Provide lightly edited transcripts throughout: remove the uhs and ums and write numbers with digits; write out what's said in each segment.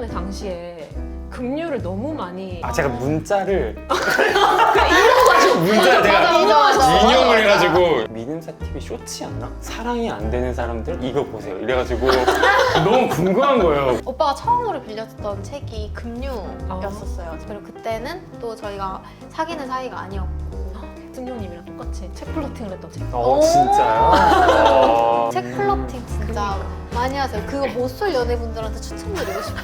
현승연애 당시에 급류를 너무 많이 제가 문자를 문자 내가 맞아. 인용을 해가지고 미는사 TV 쇼츠였나? 사랑이 안 되는 사람들 이거 보세요 이래가지고 너무 궁금한 거예요. 오빠가 처음으로 빌려줬던 책이 급류였었어요. 그리고 그때는 또 저희가 사귀는 사이가 아니었고 승용님이랑 똑같이 책 플러팅을 했던 책. 진짜요? 책 플러팅 진짜 많이 하세요. 그거 못 쏠 연예분들한테 추천드리고 싶어.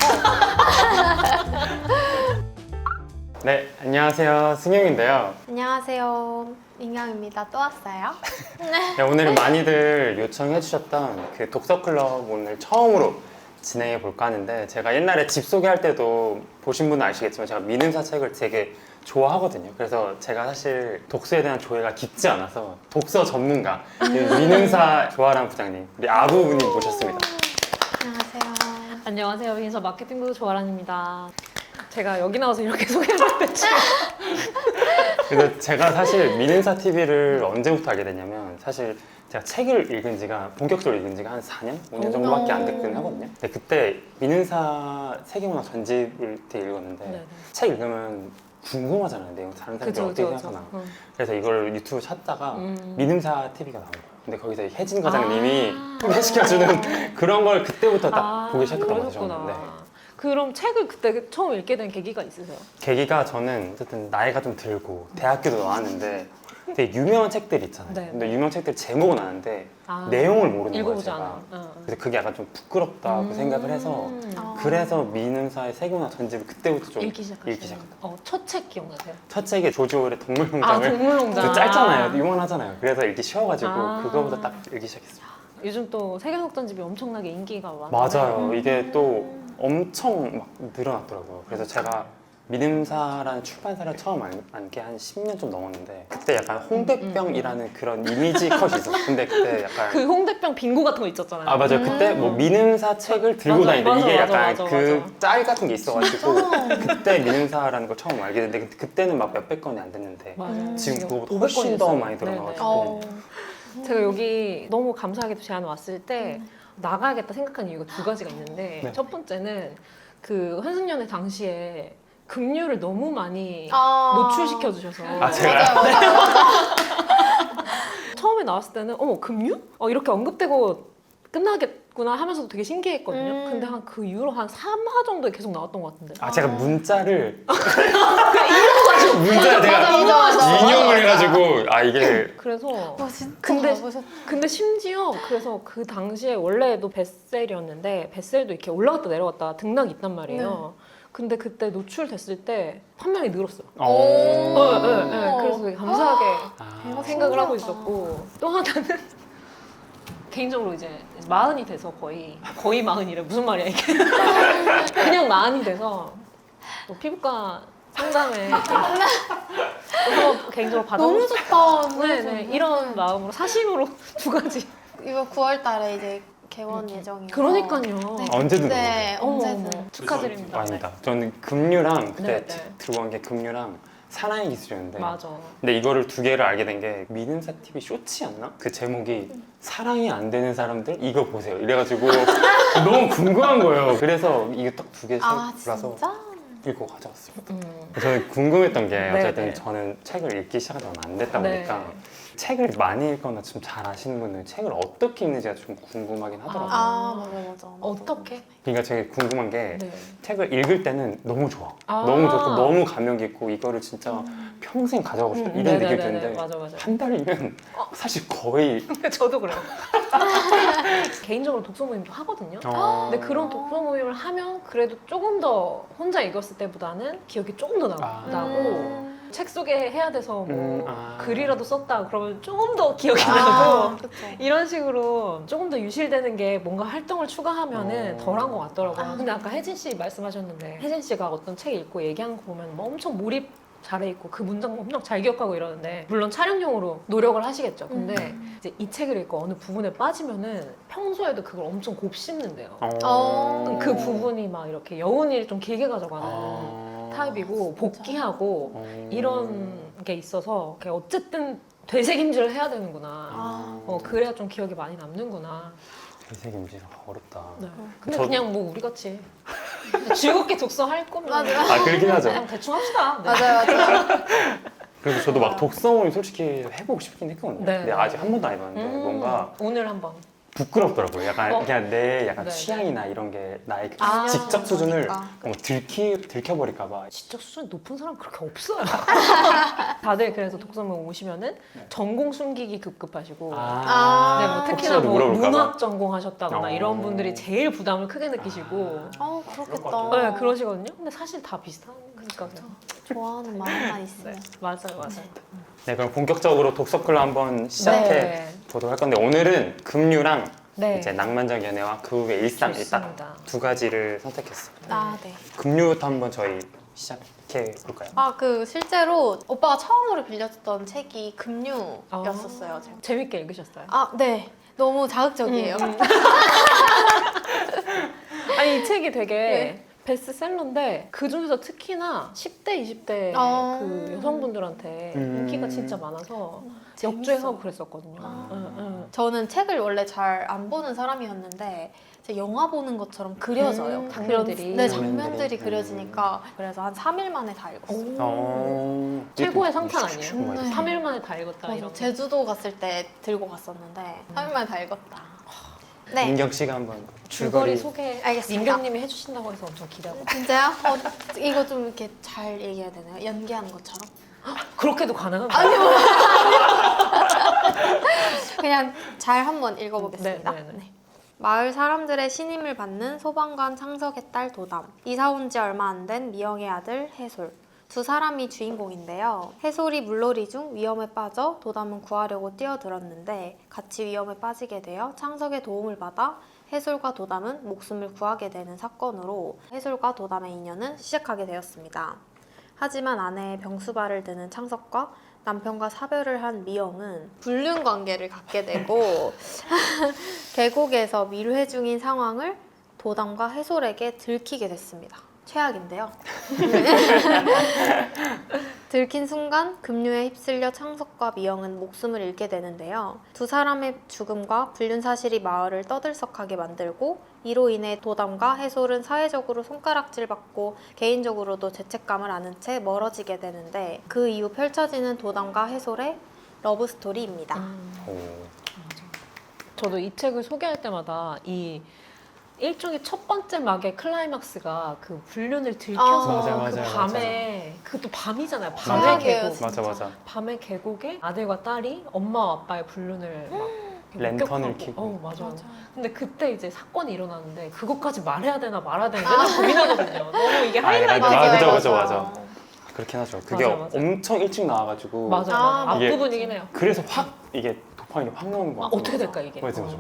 네, 안녕하세요. 승용인데요. 안녕하세요. 민경입니다. 또 왔어요. 네, 오늘은 많이들 요청해 주셨던 그 독서클럽 오늘 처음으로 진행해 볼까 하는데, 제가 옛날에 집 소개할 때도 보신 분은 아시겠지만 제가 미는사 책을 되게 좋아하거든요. 그래서 제가 사실 독서에 대한 조예가 깊지 않아서 독서 전문가 미는사 조아람 부장님, 우리 아부부님 모셨습니다. 안녕하세요. 안녕하세요. 민서 마케팅부 조아란입니다. 제가 여기 나와서 이렇게 소개를 했지. 그래서 제가 사실 미는사 TV를 언제부터 알게 됐냐면, 사실 제가 책을 읽은 지가 본격적으로 읽은 지가 한 4년? 5년 정도밖에 안 됐긴 하거든요. 근데 그때 미는사 세계문학 전집을 되게 읽었는데 네네. 책 읽으면 궁금하잖아요. 내용 다른 사람들이 어떻게 생각하나. 그래서 이걸 유튜브 찾다가 미는사 TV가 나온 거예요. 근데 거기서 혜진 과장님이 소개시켜주는 그런 걸 그때부터 딱 보기 시작했던 거죠. 저는. 그러셨구나. 네. 그럼 책을 그때 처음 읽게 된 계기가 있으세요? 계기가, 저는 어쨌든 나이가 좀 들고 대학교도 나왔는데 되게 유명한 책들 있잖아요. 네. 근데 유명한 책들 제목은 아는데 내용을 모르는 거예요, 읽어보지 제가. 않아. 그래서 그게 약간 좀 부끄럽다고 생각을 해서 그래서 미는사의 세계문학 전집을 그때부터 좀 읽기 시작했어요. 읽기 시작했다. 첫 책 기억나세요? 첫 책이 조지 오웰의 동물농장을 동물농장. 그 짧잖아요. 요만하잖아요. 그래서 읽기 쉬워가지고 그거부터 딱 읽기 시작했어요. 요즘 또 세계문학 전집이 엄청나게 인기가 많아요. 맞아요. 이게 또 엄청 막 늘어났더라고요. 그래서 제가 미는사라는 출판사를 처음 안게 한 10년 좀 넘었는데, 그때 약간 홍대병이라는 그런 이미지 컷이 있었어요. 근데 그때 약간 그 홍대병 빙고 같은 거 있었잖아요. 맞아요. 그때 뭐 미는사 책을 들고 맞아, 다니는데 이게 맞아, 약간 맞아, 그 맞아. 짤 같은 게 있어가지고 그때 미는사라는 걸 처음 알게 됐는데, 그때는 막 몇백 건이 안 됐는데 맞아요. 지금 그거보다 500 훨씬 건이 더 됐어요. 많이 네네. 늘어나가지고 제가 여기 너무 감사하게도 제안 왔을 때 나가야겠다 생각한 이유가 두 가지가 있는데, 네. 첫 번째는 그 현승연애 당시에 급류를 너무 많이 노출시켜 주셔서 제가요? 처음에 나왔을 때는 급류? 이렇게 언급되고 끝나겠구나 하면서도 되게 신기했거든요. 근데 한 그 이후로 한 3화 정도에 계속 나왔던 것 같은데. 제가 문자를 문자 내가 인용을 해가지고 이게 그래서 진짜 근데- 가보셨... 근데 심지어 그래서 그 당시에 원래도 베셀이었는데 베셀도 이렇게 올라갔다 내려갔다 등락이 있단 말이에요. 근데 그때 노출됐을 때 판매량이 늘었어요. 그래서 되게 감사하게 대박 생각을 하고 신기하다. 있었고, 또 하나는 개인적으로 이제 마흔이 돼서 거의 마흔이래. 무슨 말이야 이게. 그냥 마흔이 돼서 또 피부과 상담에 한번 개인적으로 너무 받아보고 좋다. 네네 이런 마음으로 사심으로 두 가지. 이거 9월 달에 이제 개원 예정이에요. 그러니까요. 언제든 네, 어머, 언제든. 어머. 축하드립니다. 아닙니다. 저는 급류랑 그때 네, 네. 들고 간 게 급류랑 사나이 기술이었는데, 맞아. 근데 이거를 두 개를 알게 된 게 미는사 TV 쇼츠였나? 그 제목이 사랑이 안 되는 사람들 이거 보세요 이래가지고 너무 궁금한 거예요. 그래서 이게 딱 두 개 골라서 진짜? 읽고 가져왔습니다. 저는 궁금했던 게 네, 어쨌든 네. 저는 책을 읽기 시작한 지 얼마 안 됐다 네. 보니까 책을 많이 읽거나 좀 잘 아시는 분은 책을 어떻게 읽는지가 좀 궁금하긴 하더라고요. 맞아. 어떻게? 그러니까 되게 궁금한 게 네. 책을 읽을 때는 너무 좋아. 너무 좋고 너무 감명 깊고 이거를 진짜 평생 가져가고 싶다 이런 느낌이 드는데 맞아. 한 달이면 사실 거의 저도 그래요. 개인적으로 독서 모임도 하거든요. 근데 그런 독서 모임을 하면 그래도 조금 더 혼자 읽었을 때보다는 기억이 조금 더 나고 책 소개해야 돼서 뭐 글이라도 썼다 그러면 조금 더 기억이 나고 그쵸. 이런 식으로 조금 더 유실되는 게 뭔가 활동을 추가하면은 덜한 것 같더라고요. 근데 아까 혜진 씨 말씀하셨는데 혜진 씨가 어떤 책 읽고 얘기하는 거 보면 뭐 엄청 몰입 잘해 있고 그 문장 엄청 잘 기억하고 이러는데, 물론 촬영용으로 노력을 하시겠죠. 근데 이제 이 책을 읽고 어느 부분에 빠지면은 평소에도 그걸 엄청 곱씹는데요. 그 부분이 막 이렇게 여운을 좀 길게 가져가는 타입이고 복귀하고 이런 게 있어서 어쨌든 되새김질을 해야 되는구나. 그래야 좀 기억이 많이 남는구나. 되새김질 어렵다. 네. 근데 저- 그냥 뭐 우리 같이 즐겁게 독서할 거면 맞아요. 아 그렇긴 하죠. 그냥 대충 합시다. 네. 맞아요. 그래서 저도 막 독서 모임 솔직히 해보고 싶긴 했거든요. 네. 근데 아직 한 번도 안 해봤는데 뭔가 오늘 한번. 부끄럽더라고요. 약간 그냥 내 약간 네. 취향이나 이런 게 나의 그 아, 직접 수준을 그러니까. 뭔가 들켜버릴까봐. 진짜 수준 높은 사람 그렇게 없어요. 다들 그래서 독서 모임 오시면은 전공 숨기기 급급하시고 아. 네, 뭐 특히나 혹시라도 뭐 물어볼까 봐. 문학 전공하셨다거나 어. 이런 분들이 제일 부담을 크게 느끼시고 그렇겠다. 네, 그러시거든요. 근데 사실 다 비슷한 거니까요. 좋아하는 마음만 있으면. 맞아요. 네, 그럼 본격적으로 독서 클럽 한번 시작해 네. 보도록 할 건데 오늘은 금류랑 네. 이제 낭만적 연애와 그 후의 일상 좋습니다. 일단 두 가지를 선택했습니다. 아, 네. 금류부터 한번 저희 시작해 볼까요? 아, 그 실제로 오빠가 처음으로 빌려줬던 책이 금류였었어요. 제가. 재밌게 읽으셨어요? 아, 네. 너무 자극적이에요. 아니 이 책이 되게 네. 베스트셀러인데 그 중에서 특히나 10대, 20대 아. 그 여성분들한테 인기가 진짜 많아서 재밌어. 역주행하고 그랬었거든요. 아. 응. 저는 책을 원래 잘 안 보는 사람이었는데 제 영화 보는 것처럼 그려져요. 장면들이. 그런, 네, 장면들이. 장면들이 그려지니까 그래서 한 3일 만에 다 읽었어요. 최고의 상탄 아니에요? 슉슉슉 막 이렇게. 3일 만에 다 읽었다 맞아. 이런. 제주도 갔을 때 들고 갔었는데 3일 만에 다 읽었다. 네. 민경 씨가 한번 줄거리 소개 알겠습니다. 민경님이 해주신다고 해서 엄청 기대하고. 진짜요? 이거 좀 이렇게 잘 얘기해야 되나요? 연기하는 것처럼? 그렇게도 가능한가요? 아니요. 그냥 잘 한번 읽어보겠습니다. 네. 마을 사람들의 신임을 받는 소방관 창석의 딸 도담. 이사 온 지 얼마 안 된 미영의 아들 해솔. 두 사람이 주인공인데요. 해솔이 물놀이 중 위험에 빠져 도담은 구하려고 뛰어들었는데 같이 위험에 빠지게 되어 창석의 도움을 받아 해솔과 도담은 목숨을 구하게 되는 사건으로 해솔과 도담의 인연은 시작하게 되었습니다. 하지만 아내의 병수발을 드는 창석과 남편과 사별을 한 미영은 불륜 관계를 갖게 되고 계곡에서 밀회 중인 상황을 도담과 해솔에게 들키게 됐습니다. 최악인데요. 들킨 순간 급류에 휩쓸려 창석과 미영은 목숨을 잃게 되는데요. 두 사람의 죽음과 불륜 사실이 마을을 떠들썩하게 만들고 이로 인해 도담과 해솔은 사회적으로 손가락질받고 개인적으로도 죄책감을 아는 채 멀어지게 되는데 그 이후 펼쳐지는 도담과 해솔의 러브스토리입니다. 오. 저도 이 책을 소개할 때마다 이 일종의 첫 번째 막의 클라이막스가 그 불륜을 들켜서 맞아, 그 맞아, 밤에 그것도 밤이잖아요. 밤의 최악이에요, 계곡. 진짜. 맞아. 밤의 계곡에 아들과 딸이 엄마와 아빠의 불륜을 막 이렇게 랜턴을 목격하고. 켜고. 맞아요. 근데 그때 이제 사건이 일어나는데 그것까지 말해야 되나 말아야 되나 맨날 고민하거든요. 너무 이게 하이라이트. 맞아. 그렇긴 하죠. 그게 맞아. 엄청 일찍 나와가지고 맞아요. 이게- 앞부분이긴 해요. 그래서 확 이게 도파민이 확 나오는 거 아, 같아요. 어떻게 될까 이게? 맞아. 맞아요.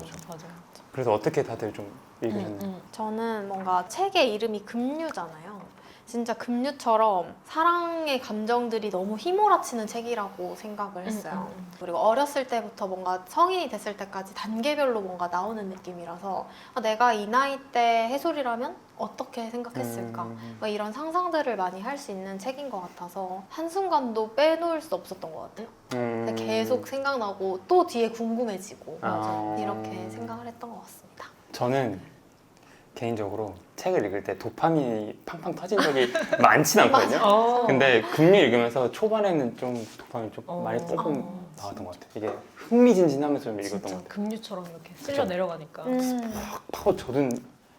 그래서 어떻게 다들 좀 읽으셨나요? 저는 뭔가 책의 이름이 금류잖아요. 진짜 금류처럼 사랑의 감정들이 너무 휘몰아치는 책이라고 생각을 했어요. 그리고 어렸을 때부터 뭔가 성인이 됐을 때까지 단계별로 뭔가 나오는 느낌이라서 아, 내가 이 나이 때 해솔이라면 어떻게 생각했을까? 막 이런 상상들을 많이 할 수 있는 책인 것 같아서 한순간도 빼놓을 수 없었던 것 같아요. 계속 생각나고 또 뒤에 궁금해지고 이렇게 생각을 했던 것 같습니다. 저는 개인적으로 책을 읽을 때 도파민이 팡팡 터진 적이 많진 않거든요. 근데 금리 읽으면서 초반에는 좀 도파민이 좀 많이 조금 나왔던 것 같아요. 이게 흥미진진하면서 좀 읽었던 것 진짜 같아요. 금류처럼 이렇게 쓸려 내려가니까. 하고 저는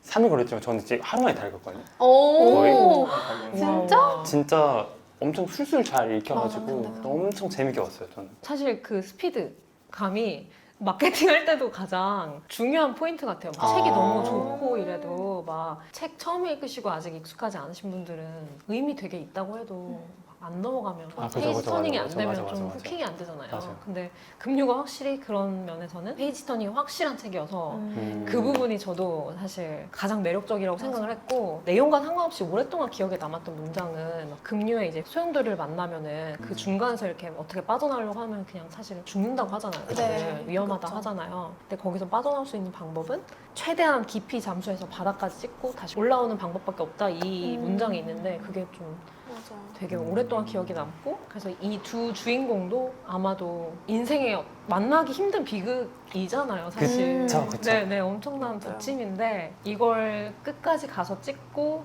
3일 걸렸지만 저는 진짜 하루 만에 다 읽었거든요. 오, 거의. 진짜? 와. 진짜 엄청 술술 잘 읽혀가지고 맞아. 엄청 재밌게 봤어요. 저는. 사실 그 스피드 감이 마케팅 할 때도 가장 중요한 포인트 같아요. 막 아. 책이 너무 좋고 이래도 막 책 처음 읽으시고 아직 익숙하지 않으신 분들은 의미 되게 있다고 해도 막 안 넘어가면 그죠, 페이지 그죠, 터닝이 맞아, 안 되면 맞아, 좀 맞아. 후킹이 안 되잖아요. 맞아요. 근데 금류가 확실히 그런 면에서는 페이지 터닝이 확실한 책이어서 그 부분이 저도 사실 가장 매력적이라고 생각을 했고 내용과 상관없이 오랫동안 기억에 남았던 문장은 막 금류의 이제 소용돌이를 만나면은 그 중간에서 이렇게 어떻게 빠져나오려고 하면 그냥 사실 죽는다고 하잖아요. 네, 위험하다 그쵸. 하잖아요. 근데 거기서 빠져나올 수 있는 방법은 최대한 깊이 잠수해서 바닥까지 찍고 다시 올라오는 방법밖에 없다 이 문장이 있는데 그게 좀 맞아요. 되게 오랫동안 기억이 남고 그래서 이 두 주인공도 아마도 인생에 만나기 힘든 비극이잖아요 사실. 그쵸, 그쵸. 네네 엄청난 맞아요. 부침인데 이걸 끝까지 가서 찍고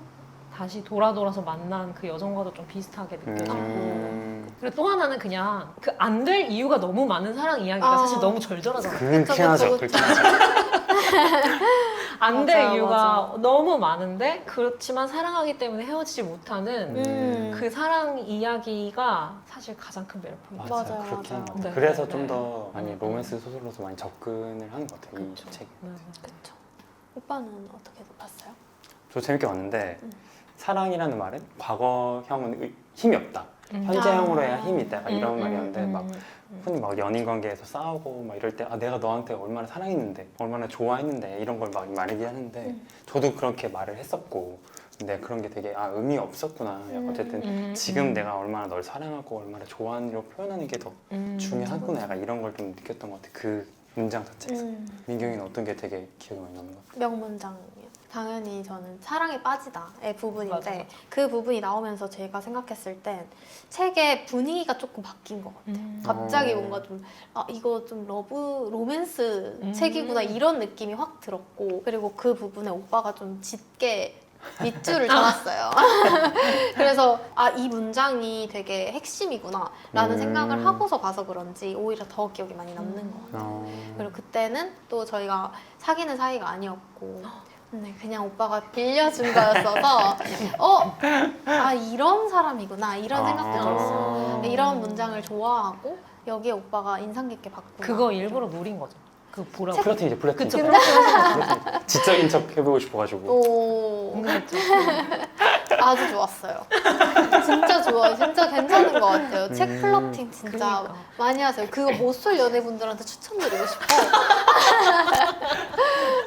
다시 돌아서 만난 그 여정과도 좀 비슷하게 느껴지고 그리고 또 하나는 그냥 그 안 될 이유가 너무 많은 사랑 이야기가 아. 사실 너무 절절하잖아요. 그렇긴 하죠. 그쵸. 그렇긴 하죠. 안 될 맞아, 이유가 맞아. 너무 많은데 그렇지만 사랑하기 때문에 헤어지지 못하는 그 사랑 이야기가 사실 가장 큰 매력 포인트. 맞아요, 그렇긴 맞아요. 한 것 같아요. 네, 그래서 네, 좀 네. 더 많이 로맨스 소설로서 많이 접근을 하는 것 같아요. 그쵸. 이 책. 네. 그쵸. 오빠는 어떻게 봤어요? 저 재밌게 봤는데 사랑이라는 말은 과거형은 힘이 없다. 현재형으로 해야 힘이 있다. 약간 이런 말이었는데 막 흔히 막 연인 관계에서 싸우고 막 이럴 때 아 내가 너한테 얼마나 사랑했는데 얼마나 좋아했는데 이런 걸 막 말하기 하는데 저도 그렇게 말을 했었고 근데 그런 게 되게 아 의미 없었구나. 약간 어쨌든 지금 내가 얼마나 널 사랑하고 얼마나 좋아하는지로 표현하는 게 더 중요하구나. 약간 이런 걸 좀 느꼈던 것 같아요. 그 문장 자체에서. 민경이는 어떤 게 되게 기억에 많이 남는 것 같아요? 명문장이요. 당연히 저는 사랑에 빠지다의 부분인데 맞아. 그 부분이 나오면서 제가 생각했을 땐 책의 분위기가 조금 바뀐 것 같아요. 갑자기 뭔가 좀 이거 좀 러브 로맨스 책이구나 이런 느낌이 확 들었고 그리고 그 부분에 오빠가 좀 짙게 밑줄을 쳐놨어요. 그래서 이 문장이 되게 핵심이구나 라는 생각을 하고서 봐서 그런지 오히려 더 기억이 많이 남는 것 같아요. 그리고 그때는 또 저희가 사귀는 사이가 아니었고 네, 그냥 오빠가 빌려준 거였어서 이런 사람이구나 이런 생각도 들었어요. 이런 문장을 좋아하고 여기에 오빠가 인상 깊게 봤구나. 그거 일부러 노린 거죠. 그 보라고. 플러팅이죠, 플러팅. 그쵸. 지적인 척 해보고 싶어가지고. 오, 그랬죠. 아주 좋았어요. 진짜 좋아요. 진짜 괜찮은 것 같아요. 책 플러팅 진짜 그러니까. 많이 하세요. 그거 못 쏠 연애분들한테 추천드리고 싶어.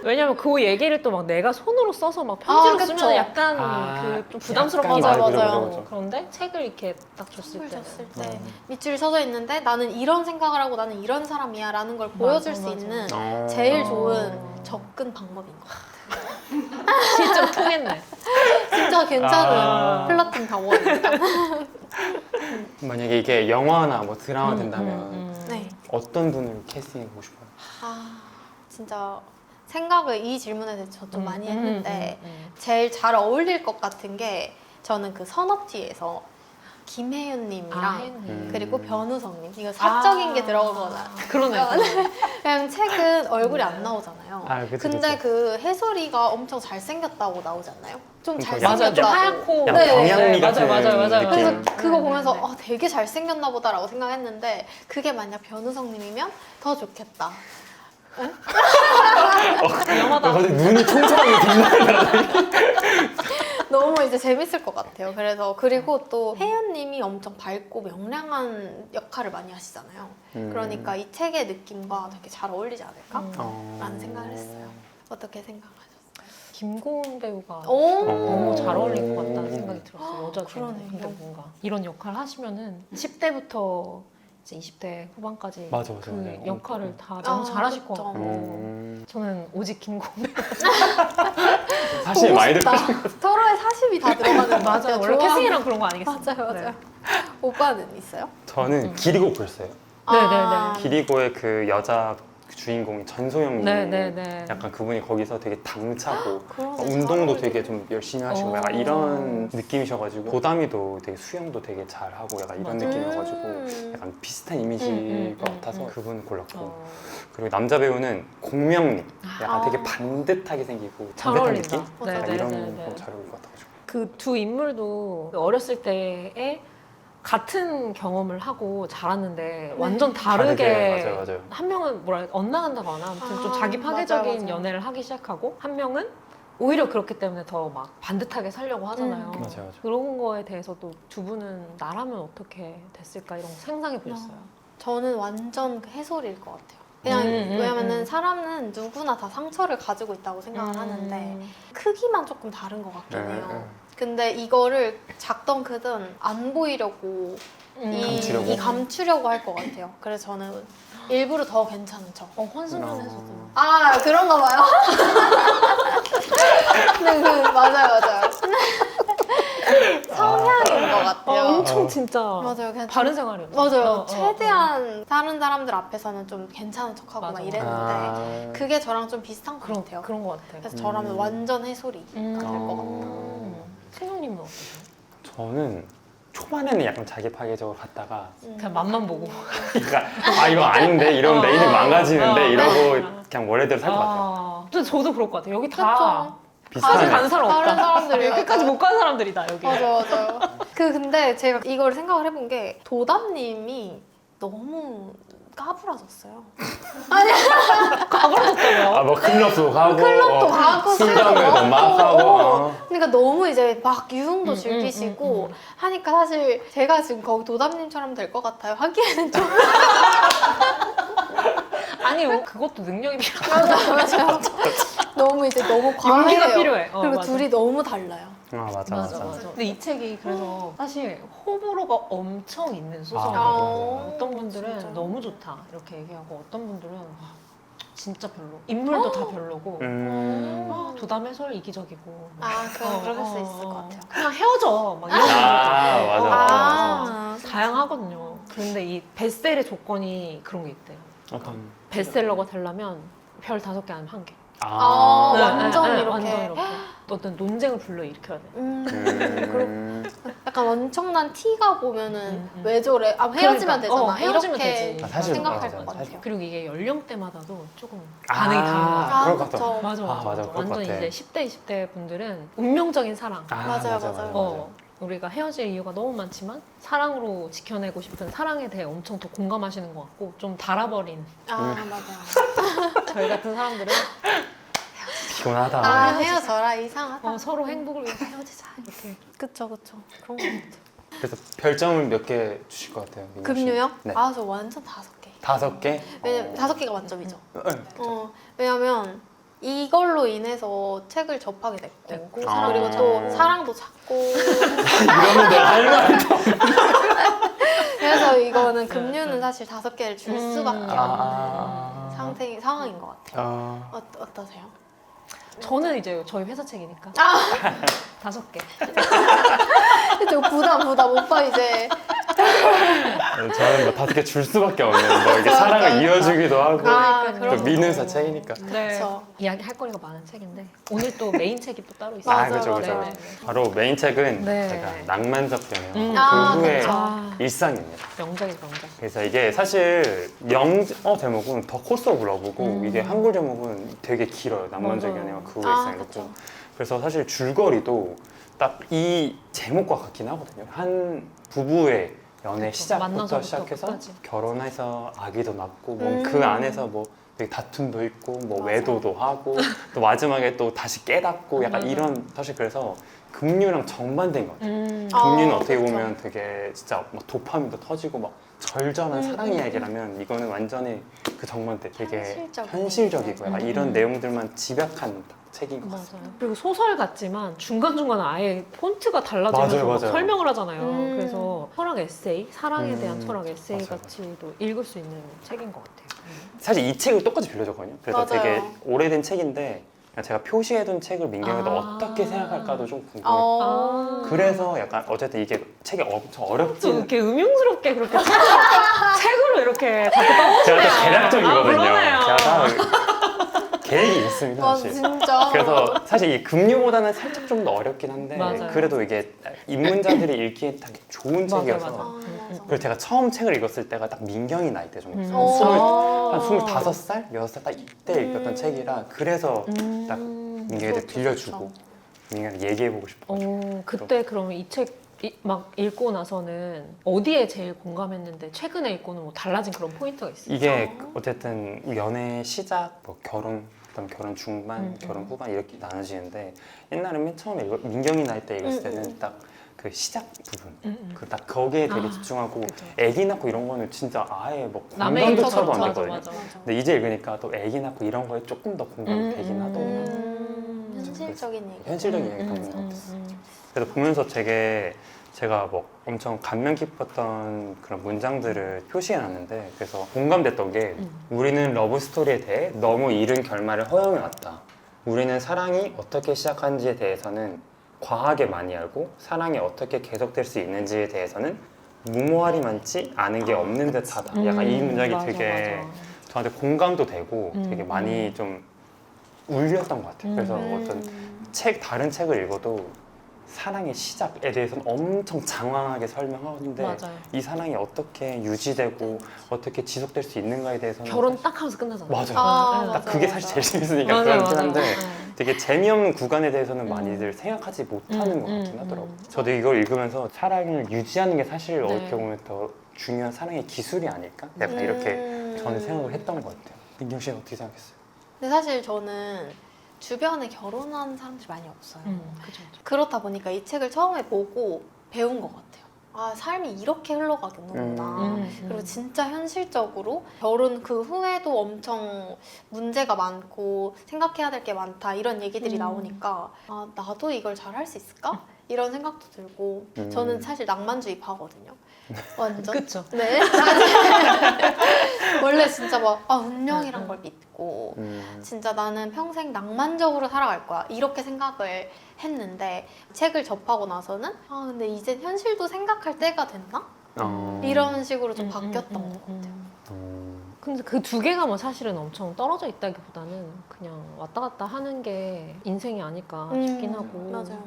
왜냐면 그 얘기를 또 막 내가 손으로 써서 막 편지로 그쵸. 쓰면 약간 그 좀 부담스럽잖아요. 약간 맞아요. 그죠. 그런데 책을 이렇게 딱 줬을 선물 때는 줬을 때 밑줄 서져 있는데 나는 이런 생각을 하고 나는 이런 사람이야 라는 걸 보여줄 수 맞아. 있는 어. 제일 좋은 접근 방법인 것 같아요. 진짜 통했네. 진짜 괜찮은 아. 플러팅 방법입니다. 만약에 이게 영화나 뭐 드라마 된다면 네. 어떤 분을 캐스팅해보고 싶어요? 진짜 생각을 이 질문에 대해서 좀 많이 했는데 제일 잘 어울릴 것 같은 게 저는 그 선업티에서 김혜윤님이랑 그리고 변우성님 이거 사적인 게 들어가거나 그러네. 그냥 책은 얼굴이 안 나오잖아요. 그치, 근데 그치. 그 해솔이가 엄청 잘생겼다고 나오지 않나요? 좀 그러니까 맞아, 좀 잘생겼다고. 하얗고. 약간 네. 경양미 맞아요, 같은 맞아요. 그래서 느낌. 그거 보면서 되게 잘생겼나 보다라고 생각했는데 그게 만약 변우성님이면 더 좋겠다. 영화다. 갑자기 눈이 총총하게 빛나. 너무 이제 재밌을 것 같아요. 그래서 그리고 또 혜연님이 엄청 밝고 명랑한 역할을 많이 하시잖아요. 그러니까 이 책의 느낌과 되게 잘 어울리지 않을까라는 생각을 했어요. 어떻게 생각하셨어요? 김고은 배우가 오! 너무 잘 어울릴 것 같다는 생각이 들었어요. 여자 주인공. 그러네요. 근데 뭔가 이런 역할 하시면은 10대부터 이제 20대 후반까지 맞아. 그 역할을 다 너무 잘하실 것 그쵸. 같고 저는 오직 김고은 배우. 사실 보고 많이 싶다. 듣고 서로의 사십이 다 들어가는 것 맞아. 같아요. 원래 좋아하는- 캐스팅이랑 그런 거 아니겠습니까? 맞아요, 맞아요. 오빠는 있어요? 저는 기리고 보셨어요? 네네네. 기리고의 그 여자 주인공이 전소영님 네네네. 약간 그분이 거기서 되게 당차고 그러네, 운동도 잘 되게 좀 열심히 하시고 약간 이런 느낌이셔가지고 도담이도 되게 수영도 되게 잘하고 약간 이런 맞아. 느낌이어가지고 약간 비슷한 이미지 같아서 그분 골랐고 그리고 남자 배우는 공명님 약간 아. 되게 반듯하게 생기고 잘 반듯한 어울린다. 느낌? 네, 약간 네, 이런 네, 네. 거 잘 어울릴 것 같아가지고 그 두 인물도 어렸을 때에 같은 경험을 하고 자랐는데 완전 다르게 맞아요. 한 명은 엇나간다거나 아무튼 좀 자기 맞아요, 파괴적인 맞아요. 연애를 하기 시작하고 한 명은 오히려 그렇기 때문에 더 막 반듯하게 살려고 하잖아요. 맞아요. 그런 거에 대해서도 두 분은 나라면 어떻게 됐을까 이런 거 상상해 보셨어요? 저는 완전 그 해솔일 것 같아요. 그냥 왜냐면은 사람은 누구나 다 상처를 가지고 있다고 생각을 하는데 크기만 조금 다른 것 같긴 해요. 근데 이거를 작던 크든 안 보이려고 감추려고? 감추려고 할 것 같아요. 그래서 저는 일부러 더 괜찮은 척. 환승연에서도 그런가 봐요. 네, 맞아요. 성향인 것 같아요. 엄청 진짜 맞아요. 그냥 바른 생활이었죠. 맞아요. 최대한 다른 사람들 앞에서는 좀 괜찮은 척하고 맞아, 막 맞아. 이랬는데 그게 저랑 좀 비슷한 것 그런 같아요. 그런 것 같아요. 그래서 저라면 완전 해소리가 될 것 같아요. 채용님은 어떠세요? 저는 초반에는 약간 자기 파괴적으로 갔다가 그냥 맛만 보고. 그러니까 아 이거 아닌데 이러면 내 인생 망가지는데 이러고 아. 그냥 원래대로 살 것 같아요. 근데 저도 그럴 것 같아요. 여기 다 그쵸. 끝까지 비슷하네. 가는 사람 없다. 다른 사람들이 끝까지 못 가는 사람들이다 여기. 맞아요. 근데 제가 이걸 생각을 해본 게 도담님이 너무 까불어졌어요. 가버렸잖아요. 아 뭐 클럽도 가고 클럽도 가고 술병도 막 하고 그러니까 너무 이제 막 유흥도 즐기시고 하니까 사실 제가 지금 거기 도담님처럼 될 것 같아요. 하기에는 좀 아니 그것도 능력이 필요해. 맞아요. 너무 이제 너무 과해요. 용기가 필요해. 그리고 맞아. 둘이 너무 달라요. 아 맞아. 근데 이 책이 그래서 사실 호불호가 엄청 있는 소설이에요. 아, 어떤 분들은 진짜요? 너무 좋다 이렇게 얘기하고 어떤 분들은 진짜 별로. 인물도 다 별로고 도담 해설 이기적이고 그럴 수 있을 것 같아요. 그냥 헤어져 막 이런 분들도 아, 있고. 맞아. 다양하거든요. 그런데 이 베스트셀의 조건이 그런 게 있대요. 어떤 베스트셀러가 되려면 별 5개 아니면 1개. 아, 네, 완전 네, 네, 이렇게. 완전 이렇게 어떤 논쟁을 불러일으켜야 돼. 약간 엄청난 티가 보면은 음. 왜 저래? 헤어지면 그러니까, 되잖아. 헤어지면 이렇게 되지. 아, 사실 생각할 맞아, 것 사실. 같아요. 그리고 이게 연령대마다도 조금 아, 반응이 다른 것 같아. 그럴 것 같아. 그쵸. 맞아, 아, 맞아, 그럴 것 완전 같아. 이제 10대, 20대 분들은 운명적인 사랑. 맞아요. 우리가 헤어질 이유가 너무 많지만 사랑으로 지켜내고 싶은 사랑에 대해 엄청 더 공감하시는 것 같고 좀 달아버린 맞아요. 저희 같은 사람들은 피곤하다. 헤어져라 이상하다. 서로 행복을 위해서 헤어지자 이렇게 그쵸. 그런 것 같아요. 그래서 별점을 몇 개 주실 것 같아요? 민호 씨? 급류요? 네. 저 완전 5개. 5개? 왜냐면 5개가 만점이죠. 네. 왜냐면 이걸로 인해서 책을 접하게 됐고 아. 그리고 또 사랑도 찾고 이러면 내가 할 말이 그래서 이거는 급류는 사실 5개를 줄 수밖에 없는 아. 상황인 것 같아요. 어떠세요? 저는 이제 저희 회사 책이니까 5개. 그쵸, 부담 오빠 이제 저는 뭐 5개 줄 수밖에 없는 뭐 이게 사랑을 이어주기도 하고 그러니까요. 또 미는사 책이니까. 네. 그쵸. 이야기 할 거리가 많은 책인데 오늘 또 메인 책이 또 따로 있어요. 아, 맞아요, 그죠, 그죠. 맞아요. 바로 메인 책은 네. 제가 낭만적 변형 아, 그 후의 그쵸. 일상입니다. 명작이다 명작. 그래서 이게 사실 영어 제목은 더 코스 오브 러브고 이게 한글 제목은 되게 길어요. 낭만적 맞아요. 연애와 그 후의 일상 이렇게. 그쵸. 그래서 사실 줄거리도 딱 이 제목과 같긴 하거든요. 한 부부의 연애 그쵸. 시작부터 만나서부터 시작해서 끝까지. 결혼해서 아기도 낳고 뭐 그 안에서 뭐 되게 다툼도 있고 뭐 맞아. 외도도 하고 또 마지막에 또 다시 깨닫고 약간 맞아. 이런 사실 그래서 금류랑 정반대인 것 같아요. 아, 금류는 어떻게 그쵸. 보면 되게 진짜 막 도파민도 터지고 막 절전한 사랑 이야기라면 이거는 완전히 그 정반대 되게 현실적이고 약간 이런 내용들만 집약한 책인 것 같아요. 맞아요. 그리고 소설 같지만 중간중간 아예 폰트가 달라지면서 맞아요, 막 맞아요. 설명을 하잖아요. 음. 그래서 철학 에세이, 사랑에 대한 철학 에세이 맞아요, 같이도 읽을 수 있는 책인 것 같아요. 사실 이 책을 똑같이 빌려줬거든요. 그래서 맞아요. 되게 오래된 책인데 그냥 제가 표시해둔 책을 민경이가 어떻게 생각할까도 좀 궁금해요. 그래서 약간 어쨌든 이게 책이 엄청 또 어렵진 이렇게 음흉스럽게 그렇게 책으로 이렇게 자꾸 떠. 제가 다 계략적이거든요. 그러네요. 제가 다 계획이 있습니다 와 사실. 진짜. 그래서 사실 이 금류보다는 살짝 좀 더 어렵긴 한데 맞아요. 그래도 이게 입문자들이 읽기에 되게 좋은 맞아, 책이어서 맞아. 그리고 제가 처음 책을 읽었을 때가 딱 민경이 나이 때 정도 오. 한 25살? 6살 딱 이때 읽었던 책이라 그래서 딱 민경이한테 좋죠, 빌려주고 민경이한테 얘기해보고 싶어가지고 그때 그러면 이 책 막 읽고 나서는 어디에 제일 공감했는데 최근에 읽고는 뭐 달라진 그런 포인트가 있어요? 이게 어쨌든 연애 시작, 뭐 결혼, 그다음 결혼 중반, 결혼 후반 이렇게 나눠지는데 옛날에 맨 처음에 민경이 나이 때 읽었을 때는 딱 그 시작 부분, 그 딱 거기에 되게 집중하고 그쵸. 애기 낳고 이런 거는 진짜 아예 뭐 남의 공감조차도 얘기처럼. 안 맞아, 되거든요. 맞아, 맞아. 근데 이제 읽으니까 또 애기 낳고 이런 거에 조금 더 공감이 되긴 하더라고요. 현실적인 얘기. 현실적인 얘기가 있는 것 같았어요. 그래서 보면서 되게 제가 뭐 엄청 감명 깊었던 그런 문장들을 표시해놨는데 그래서 공감됐던 게 우리는 러브 스토리에 대해 너무 이른 결말을 허용해왔다. 우리는 사랑이 어떻게 시작하는지에 대해서는 과하게 많이 알고 사랑이 어떻게 계속될 수 있는지에 대해서는 무모하리만치 아는 게 없는 듯하다. 약간 이 문장이 맞아, 되게 맞아. 저한테 공감도 되고 되게 많이 음. 좀 울렸던 것 같아요. 그래서 음. 어떤 다른 책을 읽어도 사랑의 시작에 대해서는 엄청 장황하게 설명하는데 맞아요. 이 사랑이 어떻게 유지되고 어떻게 지속될 수 있는가에 대해서는 결혼 딱 하면서 끝나잖아요. 맞아요. 아, 네, 딱 맞아, 그게 맞아. 사실 제일 재밌으니까 맞아요, 그렇긴 맞아요. 한데 네. 되게 재미없는 구간에 대해서는 많이들 생각하지 못하는 것 같긴 하더라고요. 저도 이걸 읽으면서 사랑을 유지하는 게 사실 네. 어떻게 보면 더 중요한 사랑의 기술이 아닐까? 약간 이렇게 저는 생각을 했던 것 같아요. 민경 씨는 어떻게 생각했어요? 근데 사실 저는 주변에 결혼한 사람들이 많이 없어요. 그죠. 그렇다 보니까 이 책을 처음에 보고 배운 것 같아요. 아, 삶이 이렇게 흘러가겠구나. 그리고 진짜 현실적으로 결혼 그 후에도 엄청 문제가 많고 생각해야 될 게 많다 이런 얘기들이 나오니까 아, 나도 이걸 잘 할 수 있을까? 이런 생각도 들고 저는 사실 낭만주의파거든요. 완전. 그쵸. 네. 원래 진짜 막 운명이란 걸 믿고 진짜 나는 평생 낭만적으로 살아갈 거야 이렇게 생각을 했는데 책을 접하고 나서는 근데 이제 현실도 생각할 때가 됐나? 이런 식으로 좀 바뀌었던 것 같아요. 근데 그 두 개가 뭐 사실은 엄청 떨어져 있다기보다는 그냥 왔다 갔다 하는 게 인생이 아닐까 싶긴 하고. 맞아요.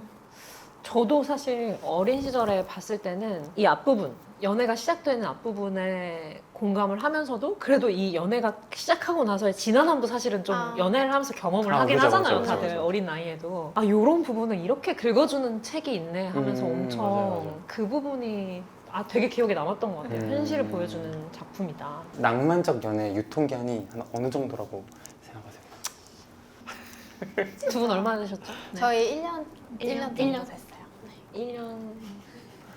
저도 사실 어린 시절에 봤을 때는 이 앞부분, 연애가 시작되는 앞부분에 공감을 하면서도 그래도 이 연애가 시작하고 나서의 지난함도 사실은 좀 연애를 하면서 경험을 하긴 그죠, 하잖아요. 그죠, 다들 그죠. 어린 나이에도. 요런 부분을 이렇게 긁어주는 책이 있네 하면서 엄청 맞아요. 그 부분이 되게 기억에 남았던 것 같아요. 현실을 음. 보여주는 작품이다. 낭만적 연애 유통기한이 한 어느 정도라고 생각하세요? 두 분 얼마나 되셨죠? 네. 저희 1년 일 년? 정도 일 년? 됐어요. 1년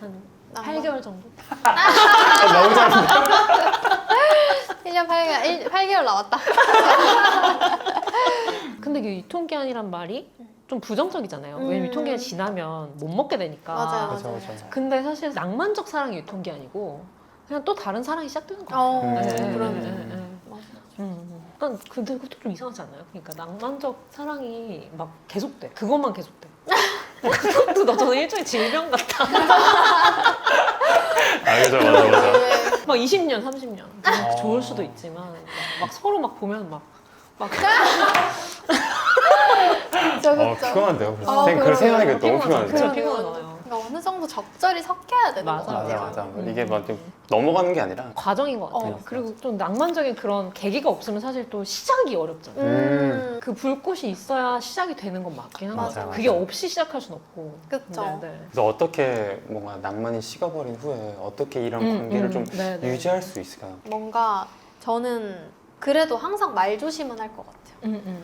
한 낭만. 8개월 정도? 너무 잘한다. 1년 8개월 나왔다. 근데 이 유통기한이란 말이 좀 부정적이잖아요. 왜냐면 유통기한이 지나면 못 먹게 되니까. 맞아요, 그죠, 맞아요. 그죠. 근데 사실 낭만적 사랑이 유통기한이고 그냥 또 다른 사랑이 시작되는 것 어, 같아요. 그러네. 맞아. 그러니까 근데 그것도 좀 이상하지 않아요? 그러니까 낭만적 사랑이 막 계속돼. 그것만 계속돼. 그것도 저는 일종의 질병 같아. 그죠, 맞아. 왜? 막 20년, 30년. 좋을 수도 있지만 막 서로 막 보면 막 그쵸, 그쵸. 피곤한데요? 그러네요. 그걸 생각하니까 너무 피곤하죠. 피곤한데. 그쵸. 피곤하잖아요. 그러니까 어느 정도 적절히 섞여야 되는 맞아, 것 같아요. 맞아. 이게 막 좀 넘어가는 게 아니라 과정인 것 같아요. 어. 그리고 좀 낭만적인 그런 계기가 없으면 사실 또 시작이 어렵잖아요. 그 불꽃이 있어야 시작이 되는 건 맞긴 한 것 맞아, 같아요. 맞아. 그게 없이 시작할 순 없고. 그쵸. 네. 그래서 어떻게 뭔가 낭만이 식어버린 후에 어떻게 이런 관계를 좀 네, 네. 유지할 수 있을까요? 뭔가 저는 그래도 항상 말조심은 할 것 같아요.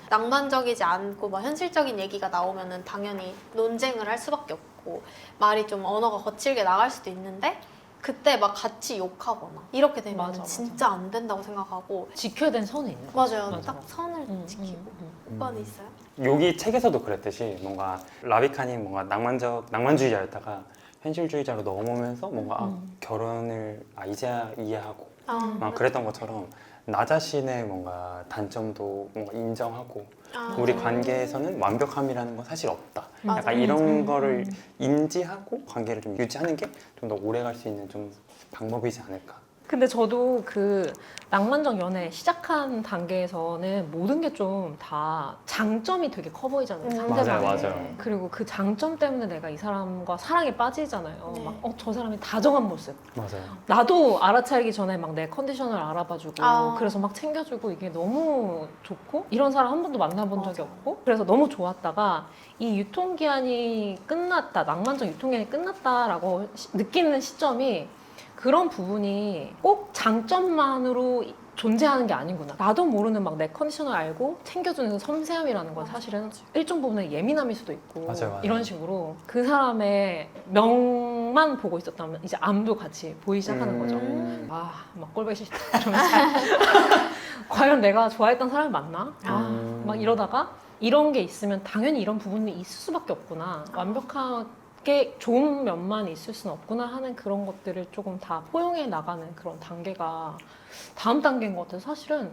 낭만적이지 않고 막 현실적인 얘기가 나오면은 당연히 논쟁을 할 수밖에 없고 말이 좀 언어가 거칠게 나갈 수도 있는데 그때 막 같이 욕하거나 이렇게 되면 맞아. 진짜 안 된다고 생각하고 지켜야 되는 선이 있는 거죠. 맞아요. 맞아. 딱 선을 지키고 오빠는 있어요? 여기 책에서도 그랬듯이 뭔가 라비칸이 뭔가 낭만주의자였다가 현실주의자로 넘어오면서 뭔가 결혼을 이제야 이해하고 막 그랬던 것처럼 나 자신의 뭔가 단점도 뭔가 인정하고 우리 관계에서는 완벽함이라는 건 사실 없다. 맞아. 약간 이런 거를 인지하고 관계를 좀 유지하는 게 좀 더 오래 갈 수 있는 좀 방법이지 않을까. 근데 저도 그 낭만적 연애 시작한 단계에서는 모든 게 좀 다 장점이 되게 커 보이잖아요. 상대방의. 맞아요. 그리고 그 장점 때문에 내가 이 사람과 사랑에 빠지잖아요. 네. 막 저 사람이 다정한 모습. 맞아요. 나도 알아차리기 전에 막 내 컨디션을 알아봐주고 아. 그래서 막 챙겨주고 이게 너무 좋고 이런 사람 한 번도 만나본 적이 없고 그래서 너무 좋았다가 이 유통기한이 끝났다 낭만적 유통기한이 끝났다라고 느끼는 시점이 그런 부분이 꼭 장점만으로 존재하는 게 아니구나. 나도 모르는 막 내 컨디션을 알고 챙겨주는 그 섬세함이라는 건 사실은 일정 부분의 예민함일 수도 있고 맞아요. 이런 식으로 그 사람의 명만 보고 있었다면 이제 암도 같이 보이기 시작하는 거죠. 막 꼴보기 싫다 이러면서 과연 내가 좋아했던 사람이 맞나? 막 이러다가 이런 게 있으면 당연히 이런 부분이 있을 수밖에 없구나. 완벽하게 좋은 면만 있을 수는 없구나 하는 그런 것들을 조금 다 포용해 나가는 그런 단계가 다음 단계인 것 같아서 사실은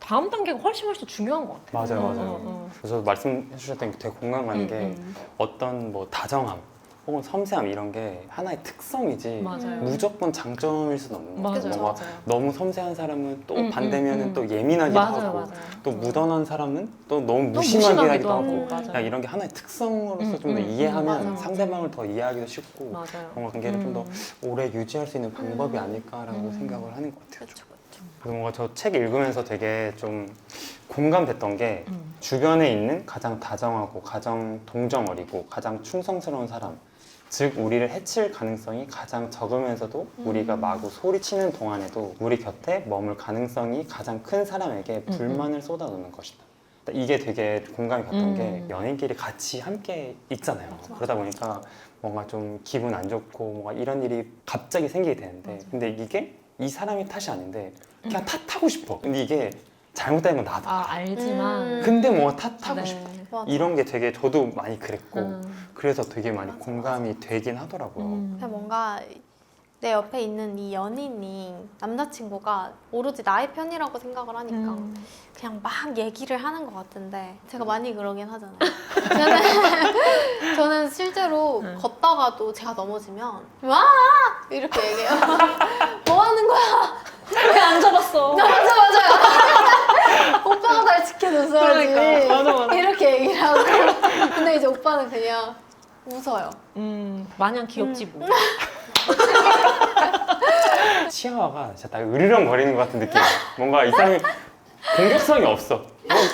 다음 단계가 훨씬 중요한 것 같아요. 맞아요, 맞아요. 그래서 말씀해 주셨던 게 되게 공감가는 게 어떤 뭐 다정함 혹은 섬세함 이런 게 하나의 특성이지 맞아요. 무조건 장점일 수는 없는 것 같아요. 맞아요. 뭔가 맞아요. 너무 섬세한 사람은 또 음, 반대면은 음. 또 예민하기도 맞아요, 하고 맞아요. 또 무던한 사람은 또 너무 너무 무심하게 하기도 하고 하고, 그냥 맞아요. 이런 게 하나의 특성으로서 좀 더 맞아, 이해하면 맞아. 상대방을 더 이해하기도 쉽고 맞아요. 뭔가 관계를 좀 더 오래 유지할 수 있는 방법이 아닐까라고 생각을 하는 것 같아요. 그렇죠, 그렇죠. 그래서 뭔가 저 책 읽으면서 되게 좀 공감됐던 게 주변에 있는 가장 다정하고 가장 동정 어리고 가장 충성스러운 사람 즉 우리를 해칠 가능성이 가장 적으면서도 우리가 마구 소리치는 동안에도 우리 곁에 머물 가능성이 가장 큰 사람에게 불만을 쏟아놓는 것이다. 이게 되게 공감이 갔던 게 연인끼리 같이 함께 있잖아요. 그러다 보니까 뭔가 좀 기분 안 좋고 뭔가 이런 일이 갑자기 생기게 되는데 근데 이게 이 사람의 탓이 아닌데 그냥 탓하고 싶어. 근데 이게 잘못된 건 나다. 아 알지만 근데 뭔가 탓하고 네. 싶어. 맞아. 이런 게 되게 저도 많이 그랬고 음. 그래서 되게 많이 공감이 되긴 하더라고요. 그냥 뭔가 내 옆에 있는 이 연인이 남자친구가 오로지 나의 편이라고 생각을 하니까 그냥 막 얘기를 하는 것 같은데 제가 많이 그러긴 하잖아요. 저는 실제로 걷다가도 제가 넘어지면 와 이렇게 얘기해요. 뭐 하는 거야? 왜 안 잡았어? 맞아요. 오빠가 날 지켜줬어야지. 그러니까. 맞아. 이렇게 얘기를 하고 근데 이제 오빠는 그냥 웃어요. 마냥 귀엽지 뭐. 치아와가 진짜 딱 으르렁거리는 것 같은 느낌. 뭔가 이 사람이 공격성이 없어.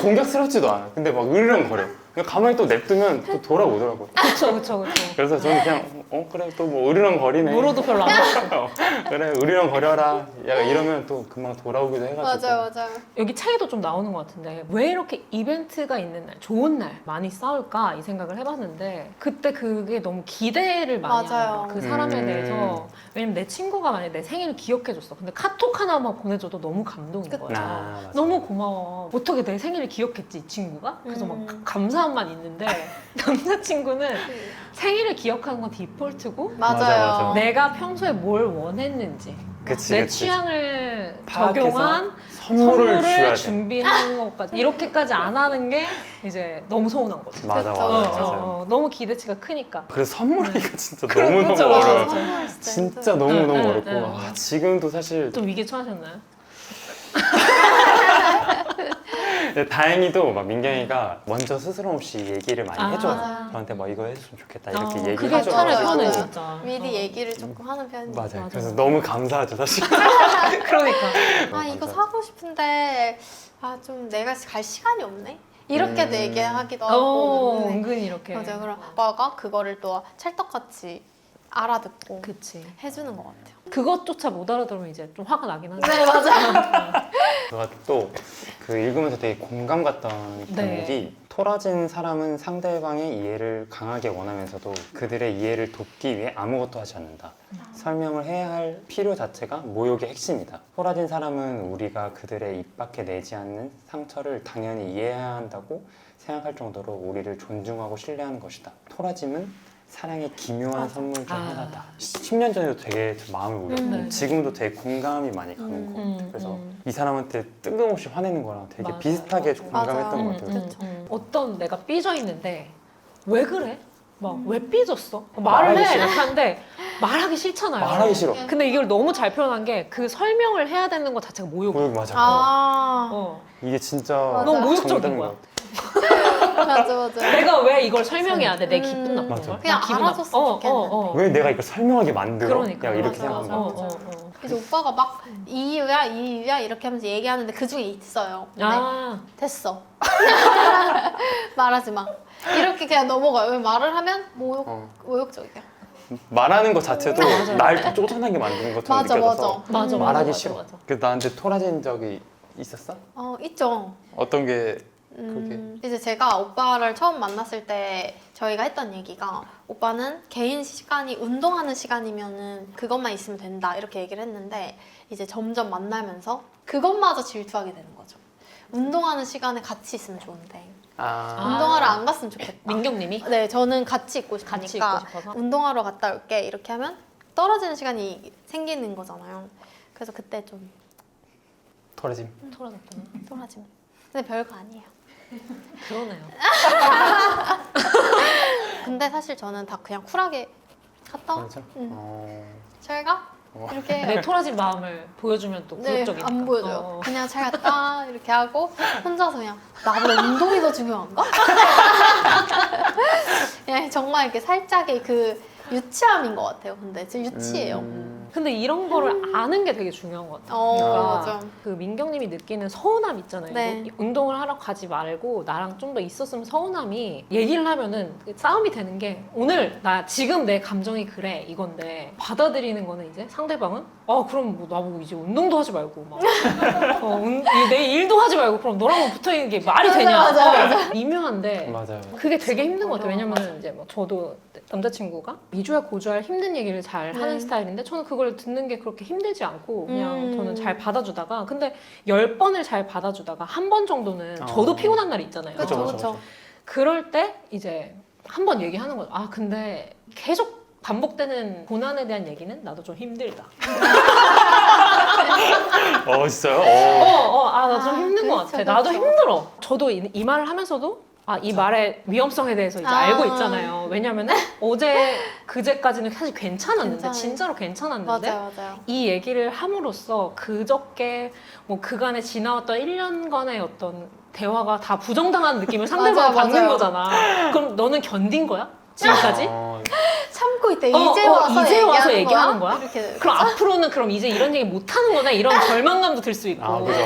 공격스럽지도 않아. 근데 막 으르렁거려. 그냥 가만히 또 냅두면 또 돌아오더라고요. 그쵸. 그래서 저는 그냥 그래 또 뭐 으르렁거리네. 물어도 별로 안 먹어. 그래 으르렁거려라. 약간 이러면 또 금방 돌아오기도 해가지고. 맞아요. 여기 책에도 좀 나오는 것 같은데 왜 이렇게 이벤트가 있는 날, 좋은 날 많이 싸울까 이 생각을 해봤는데 그때 그게 너무 기대를 많이 맞아요. 하는 거야. 그 사람에 대해서. 왜냐면 내 친구가 만약에 내 생일을 기억해줬어. 근데 카톡 하나만 보내줘도 너무 감동인 그쵸. 거야. 맞아. 너무 고마워. 어떻게 내 생일을 기억했지 이 친구가? 그래서 막 감사함만 있는데 남자친구는 생일을 기억하는 건 디폴트고 맞아요. 내가 평소에 뭘 원했는지 그치, 내 그치. 취향을 파악해서 적용한 선물을 줘야 돼. 준비하는 것까지 이렇게까지 안 하는 게 이제 너무 서운한 거지. 맞아, 그쵸. 맞아. 너무 기대치가 크니까. 그래서 선물하기가 진짜 그쵸, 너무너무 그쵸, 어려워요. 그쵸. 선물 진짜 너무너무 응, 어렵고 응. 아, 지금도 사실 좀 위기에 처하셨나요? 근데 다행히도 막 민경이가 먼저 스스럼 없이 얘기를 많이 해줘요. 맞아요. 저한테 뭐 이거 해줬으면 좋겠다 이렇게 얘기를 그게 해줘요. 차라리 맞아요. 편해 맞아요. 진짜. 미리 얘기를 조금 하는 편이에요. 맞아요. 맞아. 그래서 너무 감사하죠 사실. 그러니까. 아 이거 감사하죠. 사고 싶은데 아 좀 내가 갈 시간이 없네. 이렇게도 얘기하기도 하고. 네. 은근히 이렇게. 맞아요. 그럼 오빠가 그거를 또 찰떡같이 알아듣고 그치. 해주는 것 같아요. 그것조차 못 알아들으면 이제 좀 화가 나긴 하죠. 네 맞아요. 제가 또 그 읽으면서 되게 공감 갔던 네. 대목이 토라진 사람은 상대방의 이해를 강하게 원하면서도 그들의 이해를 돕기 위해 아무것도 하지 않는다. 설명을 해야 할 필요 자체가 모욕의 핵심이다. 토라진 사람은 우리가 그들의 입 밖에 내지 않는 상처를 당연히 이해해야 한다고 생각할 정도로 우리를 존중하고 신뢰하는 것이다. 토라짐은 사랑의 기묘한 선물 중 하나다. 10년 전에도 되게 저 마음을 울렸고 네. 지금도 되게 공감이 많이 가는 것 같아요. 그래서 이 사람한테 뜬금없이 화내는 거랑 되게 맞아요. 비슷하게 맞아요. 공감했던 것 같아요. 그쵸. 어떤 내가 삐져 있는데 왜 그래? 막 왜 삐졌어? 말을 말하기 해 싫어. 이렇게 하는데 말하기 싫잖아요. 말하기 싫어. 근데 이걸 너무 잘 표현한 게 그 설명을 해야 되는 것 자체가 모욕이야. 모욕 맞아. 아 이게 진짜 너무 모욕적인 정답인 거야. 것 같아. 맞아. 내가 왜 이걸 설명해야 돼? 내 기분 나쁜 맞아. 걸? 그냥 나 기분 알아줬으면 좋겠는데. 왜 내가 이걸 설명하게 만들어? 그러니까. 그냥 이렇게 맞아, 생각하면 맞아. 그래서 오빠가 막 이유야 이렇게 하면서 얘기하는데 그 중에 있어요. 근데 됐어. 말하지 마. 이렇게 그냥 넘어가요. 왜 말을 하면 모욕적이야. 말하는 것 자체도 날 더 쪼잔하게 만드는 것처럼 맞아, 느껴져서 맞아. 말하기 맞아, 싫어. 맞아. 그래서 나한테 토라진 적이 있었어? 있죠. 어떤 게 그게? 이제 제가 오빠를 처음 만났을 때 저희가 했던 얘기가 오빠는 개인 시간이 운동하는 시간이면은 그것만 있으면 된다 이렇게 얘기를 했는데 이제 점점 만나면서 그것마저 질투하게 되는 거죠. 운동하는 시간에 같이 있으면 좋은데 운동하러 안 갔으면 좋겠다. 민경님이? 네, 저는 같이 있고 같이 싶으니까 있고 싶어서? 운동하러 갔다 올게 이렇게 하면 떨어지는 시간이 생기는 거잖아요. 그래서 그때 좀 털어짐. 털어졌다는. 털어짐. 근데 별거 아니에요. 그러네요. 근데 사실 저는 다 그냥 쿨하게 갔다 와. 털어짐? 응. 잘 가? 어. 이렇게. 내 토라진 마음을 보여주면 또 네, 굴욕적이니까. 안 보여줘요. 어. 그냥 잘 갔다 이렇게 하고 혼자서 그냥 나보다 운동이 더 중요한가? 그냥 정말 이렇게 살짝의 그 유치함인 것 같아요. 근데 진짜 유치해요. 근데 이런 거를 아는 게 되게 중요한 것 같아요. 어, 그러니까 맞아. 그 민경님이 느끼는 서운함 있잖아요. 네. 운동을 하러 가지 말고 나랑 좀 더 있었으면 서운함이 얘기를 하면은 싸움이 되는 게 오늘 나 지금 내 감정이 그래 이건데 받아들이는 거는 이제 상대방은 그럼 뭐 나보고 이제 운동도 하지 말고 막 내 일도 하지 말고 그럼 너랑 붙어 있는 게 말이 맞아, 되냐? 맞아. 미묘한데 맞아요. 그게 되게 힘든 것 같아요. 맞아, 왜냐면 이제 뭐 저도 남자친구가 이주할 고주할 힘든 얘기를 잘 하는 네. 스타일인데 저는 그걸 듣는 게 그렇게 힘들지 않고 그냥 저는 잘 음. 받아주다가 근데 10번을 잘 받아주다가 한 번 정도는 저도 피곤한 날이 있잖아요. 그쵸, 그렇죠, 그쵸, 그렇죠. 그럴 때 이제 한 번 얘기하는 거죠. 근데 계속 반복되는 고난에 대한 얘기는 나도 좀 힘들다. 진짜요? 나 좀 힘든 것 그렇죠, 같아. 나도 그렇죠. 힘들어. 저도 이 말을 하면서도 이 말의 위험성에 대해서 이제 알고 있잖아요. 왜냐면은 어제 그제까지는 사실 괜찮았는데 괜찮아요. 진짜로 괜찮았는데 맞아요, 맞아요. 이 얘기를 함으로써 그저께 뭐 그간에 지나왔던 1년간의 어떤 대화가 다 부정당한 느낌을 상대방이 맞아요, 받는 맞아요. 거잖아. 그럼 너는 견딘 거야? 지금까지? 참고 있대. 이제 와서 얘기하는 거야? 이렇게. 그럼 앞으로는 그럼 이제 이런 얘기 못 하는 거네? 이런 절망감도 들 수 있고. 그죠,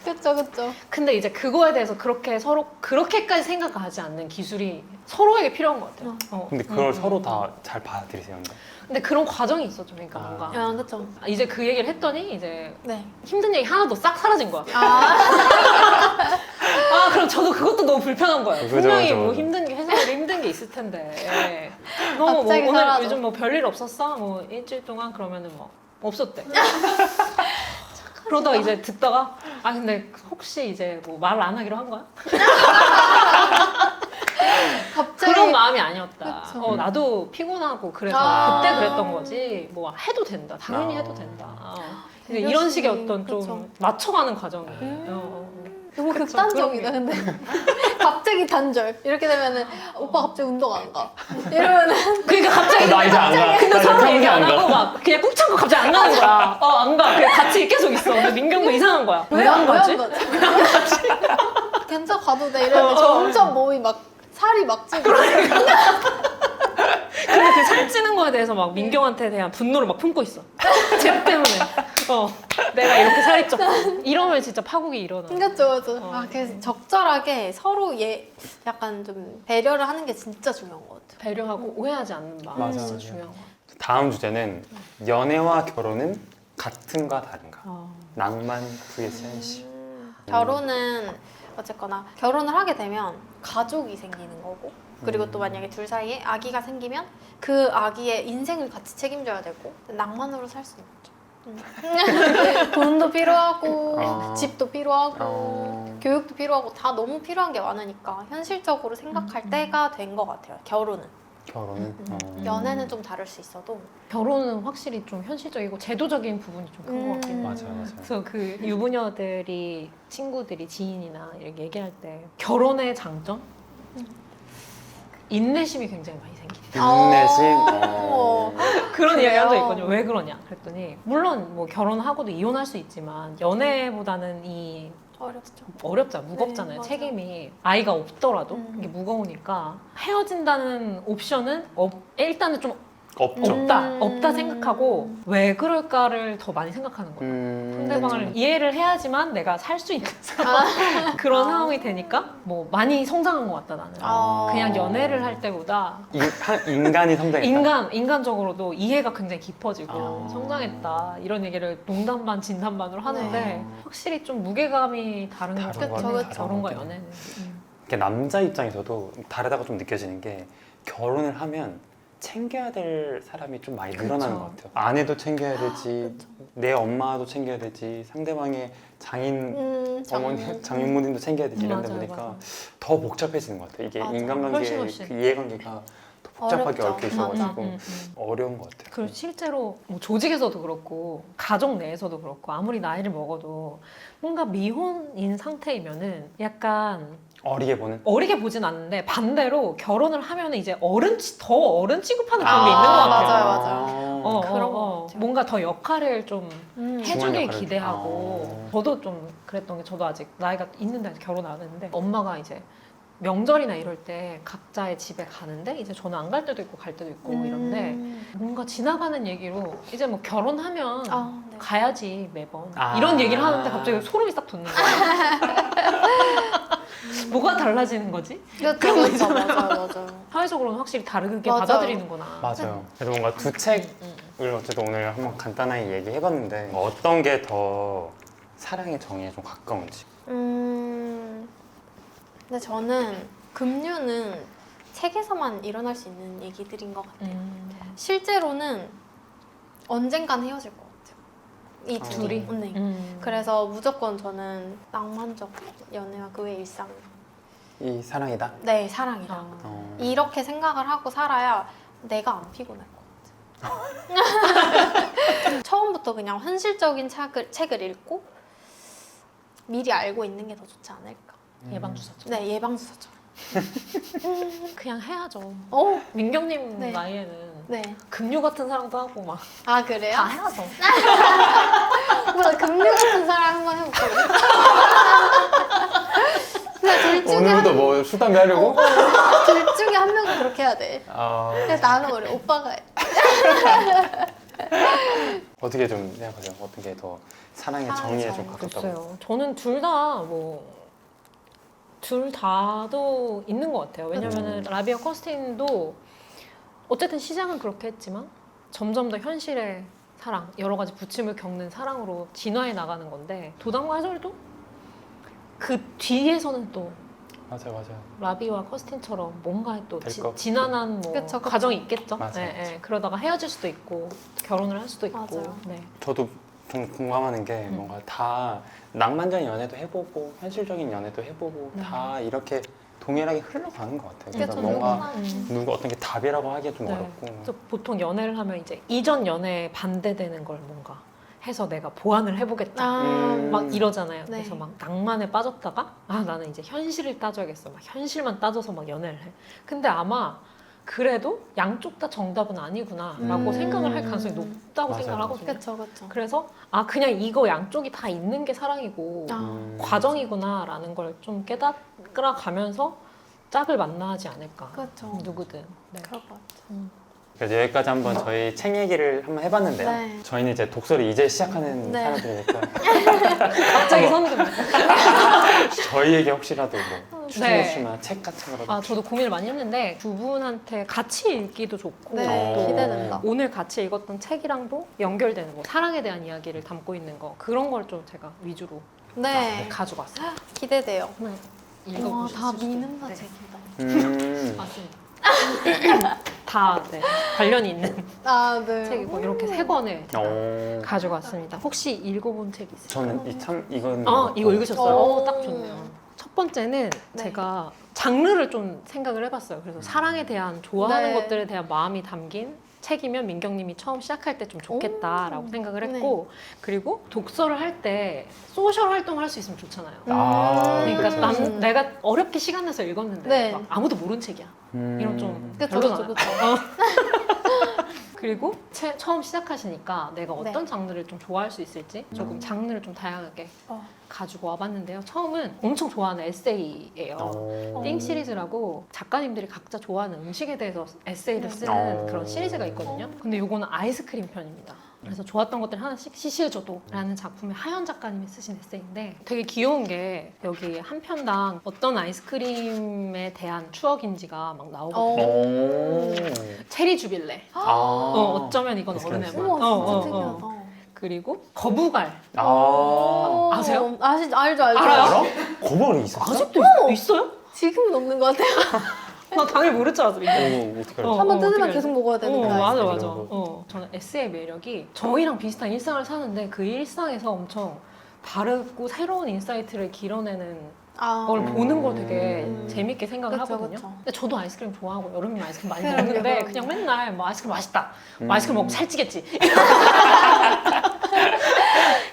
그죠. 그쵸, 그쵸. 근데 이제 그거에 대해서 그렇게 서로 그렇게까지 생각하지 않는 기술이 서로에게 필요한 것 같아요. 근데 그걸 서로 다 잘 받아들이세요, 근데? 근데 그런 과정이 있었죠. 그러니까 뭔가 그쵸. 이제 그 얘기를 했더니 이제 네. 힘든 얘기 하나도 싹 사라진 거야. 아, 그럼 저도 그것도 너무 불편한 거예요. 그죠, 분명히 그죠, 뭐 그죠. 힘든 게 회사일에 힘든 게 있을 텐데. 너 뭐 갑자기 오늘 사라져. 요즘 뭐 별일 없었어? 뭐 일주일 동안 그러면은 뭐 없었대. 그러다가 이제 듣다가 근데 혹시 이제 뭐 말 안 하기로 한 거야? 갑자기. 그런 마음이 아니었다. 그쵸. 나도 피곤하고 그래서 아. 그때 그랬던 거지. 뭐 해도 된다. 당연히 해도 된다. 근데 이런 식의 어떤 좀 그쵸. 맞춰가는 과정이. 너무 그쵸, 극단적이다, 근데. 갑자기 단절. 이렇게 되면은, 오빠 갑자기 운동 안 가. 이러면은. 그러니까 갑자기 나 이제 안 가. 근데 나 서로 이제 얘기 안 평생 안 하고 막 그냥 꾹 참고 갑자기 안 가는 거야. 안 가. 그냥 같이 계속 있어. 근데 민경도 이상한 거야. 왜 안 가지? 괜찮아, 가도 돼. 이러면 점점 몸이 막, 살이 막 찌고. 근데 그 살 찌는 거에 대해서 막 민경한테 대한 분노를 막 품고 있어. 쟤 때문에. 내가 이렇게 살이 쪘고. 이러면 진짜 파국이 일어나. 그쵸, 그쵸. 그래서 적절하게 서로 약간 좀 배려를 하는 게 진짜 중요한 것 같아요. 배려하고 오해하지 않는 마음이 맞아, 진짜 맞아. 중요한 거 다음 주제는 연애와 결혼은 같은가 다른가? 같아. 낭만 vs 현실. 결혼은 어쨌거나 결혼을 하게 되면 가족이 생기는 거고 그리고 또 만약에 둘 사이에 아기가 생기면 그 아기의 인생을 같이 책임져야 되고 낭만으로 살 수는 없죠. 돈도 필요하고 집도 필요하고 교육도 필요하고 다 너무 필요한 게 많으니까 현실적으로 생각할 때가 된 것 같아요. 결혼은. 결혼은? 연애는 좀 다를 수 있어도 결혼은 확실히 좀 현실적이고 제도적인 부분이 좀 큰 것 같긴 해요. 맞아요, 맞아요. 그래서 그 유부녀들이 친구들이 지인이나 이렇게 얘기할 때 결혼의 장점? 인내심이 굉장히 많이 생기대요. 인내심? 그런 그래요? 이야기 한 적 있거든요. 왜 그러냐? 그랬더니 물론 뭐 결혼하고도 이혼할 수 있지만 연애보다는 어렵죠. 어렵잖아, 무겁잖아요. 네, 맞아요. 책임이 아이가 없더라도 이게 무거우니까 헤어진다는 옵션은 일단은 좀 없죠. 없다 생각하고 왜 그럴까를 더 많이 생각하는 거예요. 상대방을 이해를 해야지만 내가 살 수 있는 상황 그런 상황이 되니까 뭐 많이 성장한 것 같다 나는. 그냥 연애를 할 때보다 인간이 성장했다. 인간적으로도 이해가 굉장히 깊어지고 아. 성장했다 이런 얘기를 농담 반 진담 반으로 하는데 네. 확실히 좀 무게감이 다른 것 다른 같아요. 것 같아요. 결혼과 다른 것 연애는. 이렇게 남자 입장에서도 다르다고 좀 느껴지는 게 결혼을 하면 챙겨야 될 사람이 좀 많이 늘어나는 것 같아요. 아내도 챙겨야 되지, 내 엄마도 챙겨야 되지, 상대방의 장인모님도 챙겨야 되지 이런다 맞아요, 보니까 맞아요. 더 복잡해지는 것 같아요. 이게 맞아. 인간관계, 훨씬. 그 이해관계가 더 복잡하게 어렵죠. 얽혀 있어가지고 맞아. 어려운 것 같아요. 그리고 실제로 뭐 조직에서도 그렇고 가족 내에서도 그렇고 아무리 나이를 먹어도 뭔가 미혼인 상태이면은 약간 어리게 보는. 어리게 보진 않는데 반대로 결혼을 하면 이제 더 어른 취급하는 그런 게 있는 것 같아요. 맞아요, 맞아요. 어, 그런 것 같아요. 뭔가 더 역할을 좀 중요한 해주길 역할을 기대하고 저도 좀 그랬던 게 저도 아직 나이가 있는데 결혼 안 했는데 엄마가 이제 명절이나 이럴 때 각자의 집에 가는데 이제 저는 안 갈 때도 있고 갈 때도 있고 이런데 뭔가 지나가는 얘기로 이제 뭐 결혼하면 아, 네. 가야지 매번 아. 이런 얘기를 하는데 갑자기 소름이 싹 돋는 거야. 뭐가 달라지는 거지? 그렇죠, 그렇죠. 맞아요, 맞아요. 사회적으로는 확실히 다르게 맞아요. 받아들이는구나. 맞아요. 그래서 뭔가 두 책을 어쨌든 오늘 한번 간단하게 얘기해봤는데 어떤 게 더 사랑의 정의에 좀 가까운지. 근데 저는 급류는 책에서만 일어날 수 있는 얘기들인 것 같아요. 실제로는 언젠간 헤어질 것 같아요. 이 둘이. 둘이? 네. 그래서 무조건 저는 낭만적 연애와 그 외의 일상. 이 사랑이다. 네, 사랑이다. 어. 이렇게 생각을 하고 살아야 내가 안 피곤할 것 같아요. 처음부터 그냥 현실적인 책을 읽고 미리 알고 있는 게 더 좋지 않을까. 예방주사처럼. 네, 예방주사처럼. 그냥 해야죠. 민경님 네. 나이에는 네. 급류 같은 사랑도 하고 막 다 아, 그래요? 해야죠. 뭐 금융 같은 사람 한번 해볼까요? 근데 오늘부터 뭐 수담이 하려고? 둘 중에 한 명은 그렇게 해야 돼. 아, 근데 나는 원래 오빠가 해. 어떻게 좀 생각하세요? 어떤 게 더 사랑의 사랑의 정의에 좀 정의. 가깝다고? 글쎄요. 저는 둘 다도 있는 것 같아요. 왜냐면은 라비와 커스틴도 어쨌든 시작은 그렇게 했지만 점점 더 현실의 사랑, 여러 가지 부침을 겪는 사랑으로 진화해 나가는 건데 도담과 해솔도 그 뒤에서는 또 맞아요. 라비와 커스틴처럼 뭔가 또 될 것 지난한 뭐 그쵸, 그쵸. 과정이 있겠죠. 맞아요. 예, 예. 그러다가 헤어질 수도 있고 결혼을 할 수도 있고. 맞아요. 네. 저도 좀 공감하는 게 뭔가 다 낭만적인 연애도 해보고 현실적인 연애도 해보고 다 이렇게 동일하게 흘러가는 것 같아요. 그래서 그쵸, 뭔가 누구나. 누가 어떤 게 답이라고 하기가 좀 네. 어렵고. 그래서 보통 연애를 하면 이제 이전 연애에 반대되는 걸 뭔가 해서 내가 보완을 해보겠다. 막 이러잖아요. 네. 그래서 막 낭만에 빠졌다가 나는 이제 현실을 따져야겠어. 막 현실만 따져서 막 연애를 해. 근데 아마 그래도 양쪽 다 정답은 아니구나라고 생각을 할 가능성이 높다고 맞아요, 생각을 하거든요. 그쵸, 그쵸. 그래서 그냥 이거 양쪽이 다 있는 게 사랑이고 과정이구나라는 걸 좀 깨달아 가면서 짝을 만나지 않을까. 그쵸. 누구든. 네. 그럴 것 같죠. 그래서 여기까지 한번 저희 책 얘기를 한번 해봤는데요. 네. 저희는 이제 독서를 이제 시작하는 네. 사람들이니까 갑자기 선금. 저희에게 혹시라도 뭐 네. 추천해주시면 책 같은 거라도 저도 고민을 많이 했는데 두 분한테 같이 읽기도 좋고 네, 또 기대된다. 오늘 같이 읽었던 책이랑도 연결되는 거 사랑에 대한 이야기를 담고 있는 거 그런 걸 좀 제가 위주로 네. 가지고 왔어요. 기대돼요. 네. 와, 읽어보실 다 수도 미능사 네. 책이다. 맞습니다. 다 관련이 있는 네. 책이고 이렇게 세 권을 제가 오. 가지고 왔습니다. 혹시 읽어본 책 있어요? 저는 이건 이거 읽으셨어요? 오. 딱 좋네요. 첫 번째는 네. 제가 장르를 좀 생각을 해봤어요. 그래서 사랑에 대한 좋아하는 네. 것들에 대한 마음이 담긴 책이면 민경님이 처음 시작할 때 좀 좋겠다라고 생각을 했고 그리고 독서를 할 때 소셜 활동을 할 수 있으면 좋잖아요. 그러니까 그렇죠. 내가 어렵게 시간 내서 읽었는데 네. 막 아무도 모르는 책이야. 이런 좀 그쵸, 별로잖아요. 그쵸, 그쵸. 그리고 처음 시작하시니까 내가 어떤 네. 장르를 좀 좋아할 수 있을지 조금 장르를 좀 다양하게 어. 가지고 와봤는데요. 처음은 엄청 좋아하는 에세이예요. 띵 시리즈라고 작가님들이 각자 좋아하는 음식에 대해서 에세이를 쓰는 그런 시리즈가 있거든요. 근데 요거는 아이스크림 편입니다. 그래서 좋았던 것들 하나씩 시시해줘도라는 작품의 하연 작가님이 쓰신 에세이인데 되게 귀여운 게 여기 한 편당 어떤 아이스크림에 대한 추억인지가 막 나오거든요. 체리 주빌레. 어쩌면 이건 어른의 맛. 우와, 진짜 특이하다. 그리고 거부갈. 아세요? 알죠. 알아요? 알아? 거북이 있었어? 아직도 있어요? 지금은 없는 것 같아요. 나 당연히 모를 줄 알았어. 어떻게 알았지? 한번 뜯으면 어떻게 계속 먹어야 되는 거 맞아 아이스크림 맞아. 이런 거. 저는 S의 매력이 저희랑 비슷한 일상을 사는데 그 일상에서 엄청 다르고 새로운 인사이트를 길어내는 걸 보는 걸 되게 음. 재밌게 생각을 그쵸, 하거든요. 그쵸. 근데 저도 아이스크림 좋아하고 여름이면 아이스크림 많이 그럼요. 먹는데 그냥 맨날 뭐 아이스크림 맛있다. 뭐 아이스크림 먹으면 살찌겠지.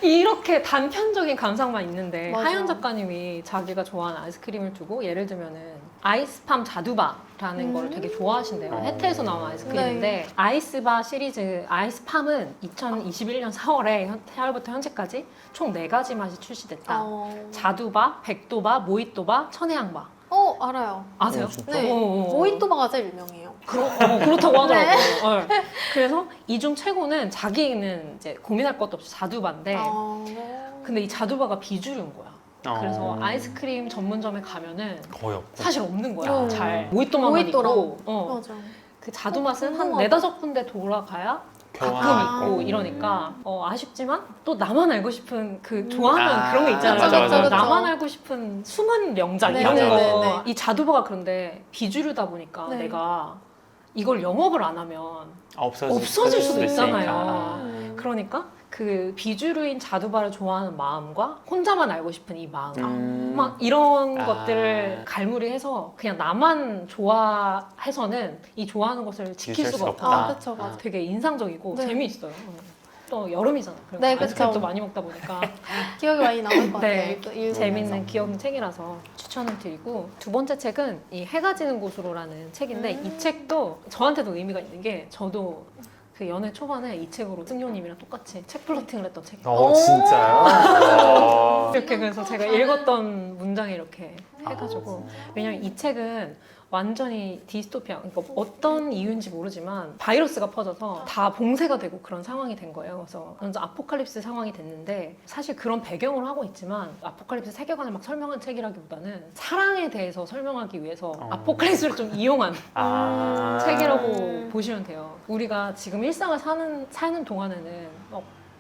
이렇게 단편적인 감상만 있는데 맞아. 하연 작가님이 자기가 좋아하는 아이스크림을 두고 예를 들면은 아이스팜 자두바라는 걸 되게 좋아하신대요. 해태에서 나온 아이스크림인데 네. 아이스바 시리즈 아이스팜은 2021년 4월에 4월부터 현재까지 총 4가지 맛이 출시됐다. 자두바, 백도바, 모히또바, 천혜향바. 알아요. 아세요? 진짜? 네. 모히또바가 제일 유명해요. 그렇다고 하더라고요. 네. 그래서 이 중 최고는 자기는 이제 고민할 것도 없이 자두바인데 근데 이 자두바가 비주류인 거야. 그래서 아이스크림 전문점에 가면은 거의 없고. 사실 없는 거야. 어. 잘 모히또만 모히또랑. 있고 맞아. 그 자두 맛은 한 궁금하다. 네다섯 군데 돌아가야 가끔 교환하고. 있고 이러니까 아쉽지만 또 나만 알고 싶은 그 좋아하는 그런 거 있잖아요. 맞아, 맞아, 맞아. 나만 알고 싶은 숨은 명작 네, 이런 네, 거. 네, 네. 이 자두바가 그런데 비주류다 보니까 네. 내가 이걸 영업을 안 하면 없어질 수도 있잖아요. 그러니까 그 비주류인 자두바를 좋아하는 마음과 혼자만 알고 싶은 이 마음 막 이런 것들을 갈무리해서 그냥 나만 좋아해서는 이 좋아하는 것을 지킬 유지할 수가 수가 없다. 없다. 그쵸, 맞아. 되게 인상적이고 네. 재미있어요. 또 여름이잖아. 그리고 네, 아이스크림도 그쵸. 많이 먹다 보니까 기억이 많이 남을 것 같아요. 네. 읽으면서. 재밌는 귀여운 책이라서 추천을 드리고 두 번째 책은 이 해가 지는 곳으로라는 책인데 이 책도 저한테도 의미가 있는 게 저도 그 연애 초반에 이 책으로 승효님이랑 똑같이 책 플러팅을 했던 책이에요. 진짜요? 이렇게 그래서 제가 읽었던 문장이 이렇게 해가지고 왜냐면 이 책은 완전히 디스토피아 그러니까 어떤 이유인지 모르지만 바이러스가 퍼져서 다 봉쇄가 되고 그런 상황이 된 거예요. 그래서 완전 아포칼립스 상황이 됐는데 사실 그런 배경으로 하고 있지만 아포칼립스 세계관을 막 설명한 책이라기보다는 사랑에 대해서 설명하기 위해서 아포칼립스를 좀 이용한 책이라고 보시면 돼요. 우리가 지금 일상을 사는 동안에는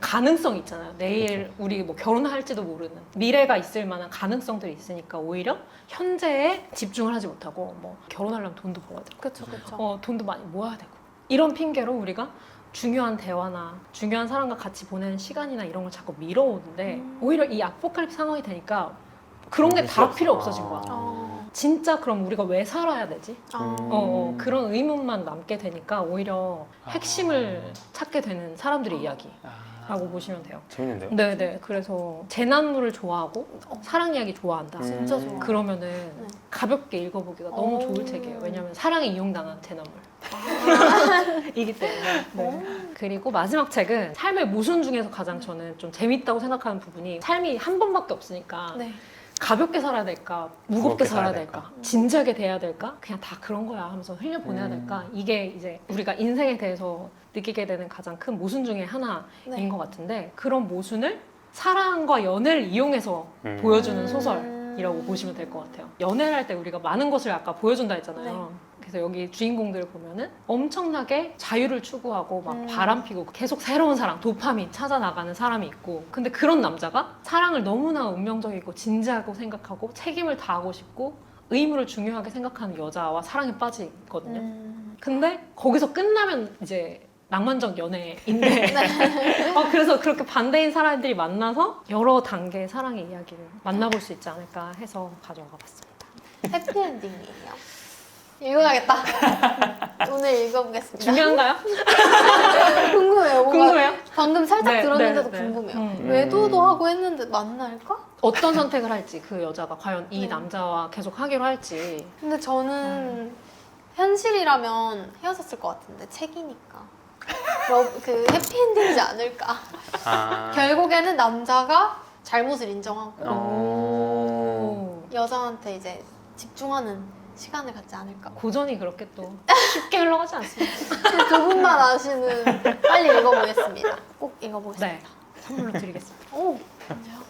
가능성이 있잖아요. 내일 우리 뭐 결혼할지도 모르는 미래가 있을 만한 가능성들이 있으니까 오히려 현재에 집중을 하지 못하고 뭐 결혼하려면 돈도 벌어야 되고 그쵸, 그쵸. 돈도 많이 모아야 되고 이런 핑계로 우리가 중요한 대화나 중요한 사람과 같이 보내는 시간이나 이런 걸 자꾸 미뤄오는데 오히려 이 아포칼립스 상황이 되니까 그런 게 다 필요 없어진 거야. 진짜 그럼 우리가 왜 살아야 되지? 그런 의문만 남게 되니까 오히려 핵심을 찾게 되는 사람들의 이야기라고 보시면 돼요. 재밌는데요? 네네. 그래서 재난물을 좋아하고 사랑 이야기 좋아한다. 진짜 좋아. 그러면은 가볍게 읽어보기가 너무 좋을 책이에요. 왜냐면 사랑에 이용당한 재난물. 이기 때문에. 네. 그리고 마지막 책은 삶의 모순 중에서 가장 저는 좀 재밌다고 생각하는 부분이 삶이 한 번밖에 없으니까 네. 가볍게 살아야 될까? 무겁게 살아야 될까? 진지하게 대해야 될까? 그냥 다 그런 거야 하면서 흘려보내야 될까? 이게 이제 우리가 인생에 대해서 느끼게 되는 가장 큰 모순 중에 하나인 네. 것 같은데 그런 모순을 사랑과 연애를 이용해서 보여주는 소설이라고 보시면 될 것 같아요. 연애를 할 때 우리가 많은 것을 아까 보여준다 했잖아요. 그래서 여기 주인공들 보면은 엄청나게 자유를 추구하고 막 바람 피고 계속 새로운 사랑, 도파민 찾아 나가는 사람이 있고 근데 그런 남자가 사랑을 너무나 운명적이고 진지하고 생각하고 책임을 다하고 싶고 의무를 중요하게 생각하는 여자와 사랑에 빠지거든요. 근데 거기서 끝나면 이제 낭만적 연애인데 그래서 그렇게 반대인 사람들이 만나서 여러 단계의 사랑의 이야기를 만나볼 수 있지 않을까 해서 가져와 봤습니다. 해피엔딩이에요. 읽어야겠다. 오늘 읽어보겠습니다. 중요한가요? 궁금해요. 뭔가 궁금해요? 방금 살짝 네, 들었는데도 네, 네. 궁금해요. 외도도 하고 했는데 만날까? 어떤 선택을 할지 그 여자가 과연 이 남자와 계속 하기로 할지 근데 저는 현실이라면 헤어졌을 것 같은데 책이니까 그 해피엔딩이지 않을까. 결국에는 남자가 잘못을 인정하고 여자한테 이제 집중하는 시간을 갖지 않을까. 고전이 그렇게 또 쉽게 흘러가지 않습니다. 두 분만 아시는 빨리 읽어보겠습니다. 꼭 읽어보겠습니다. 네, 선물로 드리겠습니다. 오, 진짜요?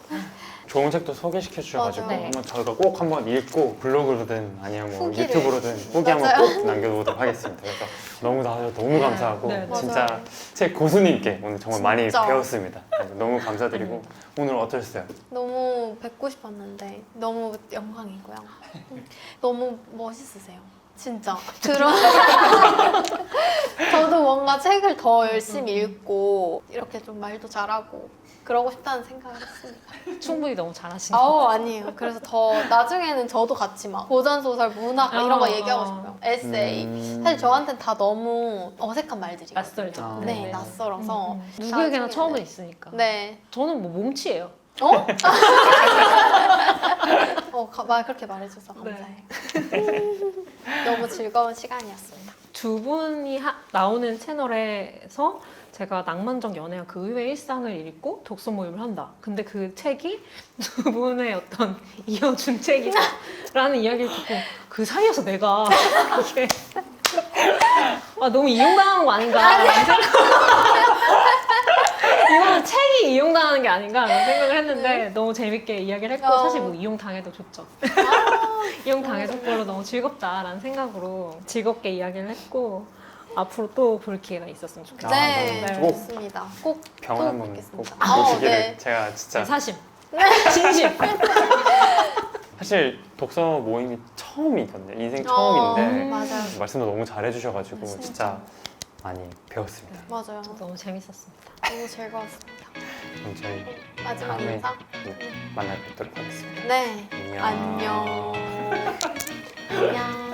좋은 책도 소개시켜 주셔가지고 맞아요. 한번 저희가 꼭 한번 읽고 블로그로든 아니면 뭐 후기를. 유튜브로든 후기 한번 맞아요. 꼭 남겨보도록 하겠습니다. 그래서 너무 감사하고 네, 네. 진짜 맞아요. 책 고수님께 오늘 정말 많이 진짜. 배웠습니다. 너무 감사드리고 오늘 어떠셨어요? 너무 뵙고 싶었는데 너무 영광이고요. 너무 멋있으세요. 진짜 그런 저도 뭔가 책을 더 열심히 읽고 이렇게 좀 말도 잘하고 그러고 싶다는 생각을 했습니다. 충분히 너무 잘하신 것 같아요. 아니에요. 그래서 더 나중에는 저도 같이 막 고전 소설, 문학 이런 거 얘기하고 싶어요. 에세이. 사실 저한테는 다 너무 어색한 말들이. 낯설죠. 아, 네, 네. 낯설어서 누구에게나 나중에는- 처음은 있으니까. 네. 저는 뭐 몸치예요. 어? 말 그렇게 말해줘서 네. 감사해요. 너무 즐거운 시간이었습니다. 두 분이 나오는 채널에서 제가 낭만적 연애와 그 의외의 일상을 읽고 독서 모임을 한다. 근데 그 책이 두 분의 어떤 이어준 책이다라는 이야기를 듣고 그 사이에서 내가 이게 너무 이용당하는 거 아닌가 라는 생각. 이거는 책이 이용당하는 게 아닌가 라는 생각을 했는데 너무 재밌게 이야기를 했고 사실 뭐 이용당해도 좋죠. 이용당해도 별로 너무 즐겁다라는 생각으로 즐겁게 이야기를 했고 앞으로 또 볼 기회가 있었으면 좋겠어요. 네, 네. 좋습니다. 꼭 병원 또 한번 꼭 뵙겠습니다. 보시기를 네. 제가 진짜 사심, 진심. 사실 독서 모임이 처음이거든요. 인생 어, 처음인데 맞아요. 말씀도 너무 잘해주셔가지고 진짜. 진짜 많이 배웠습니다. 맞아요. 너무 재밌었습니다. 너무 즐거웠습니다. 그럼 저희 마지막 다음에 인사? 만나 뵙도록 하겠습니다. 네. 안녕. 안녕. 안녕.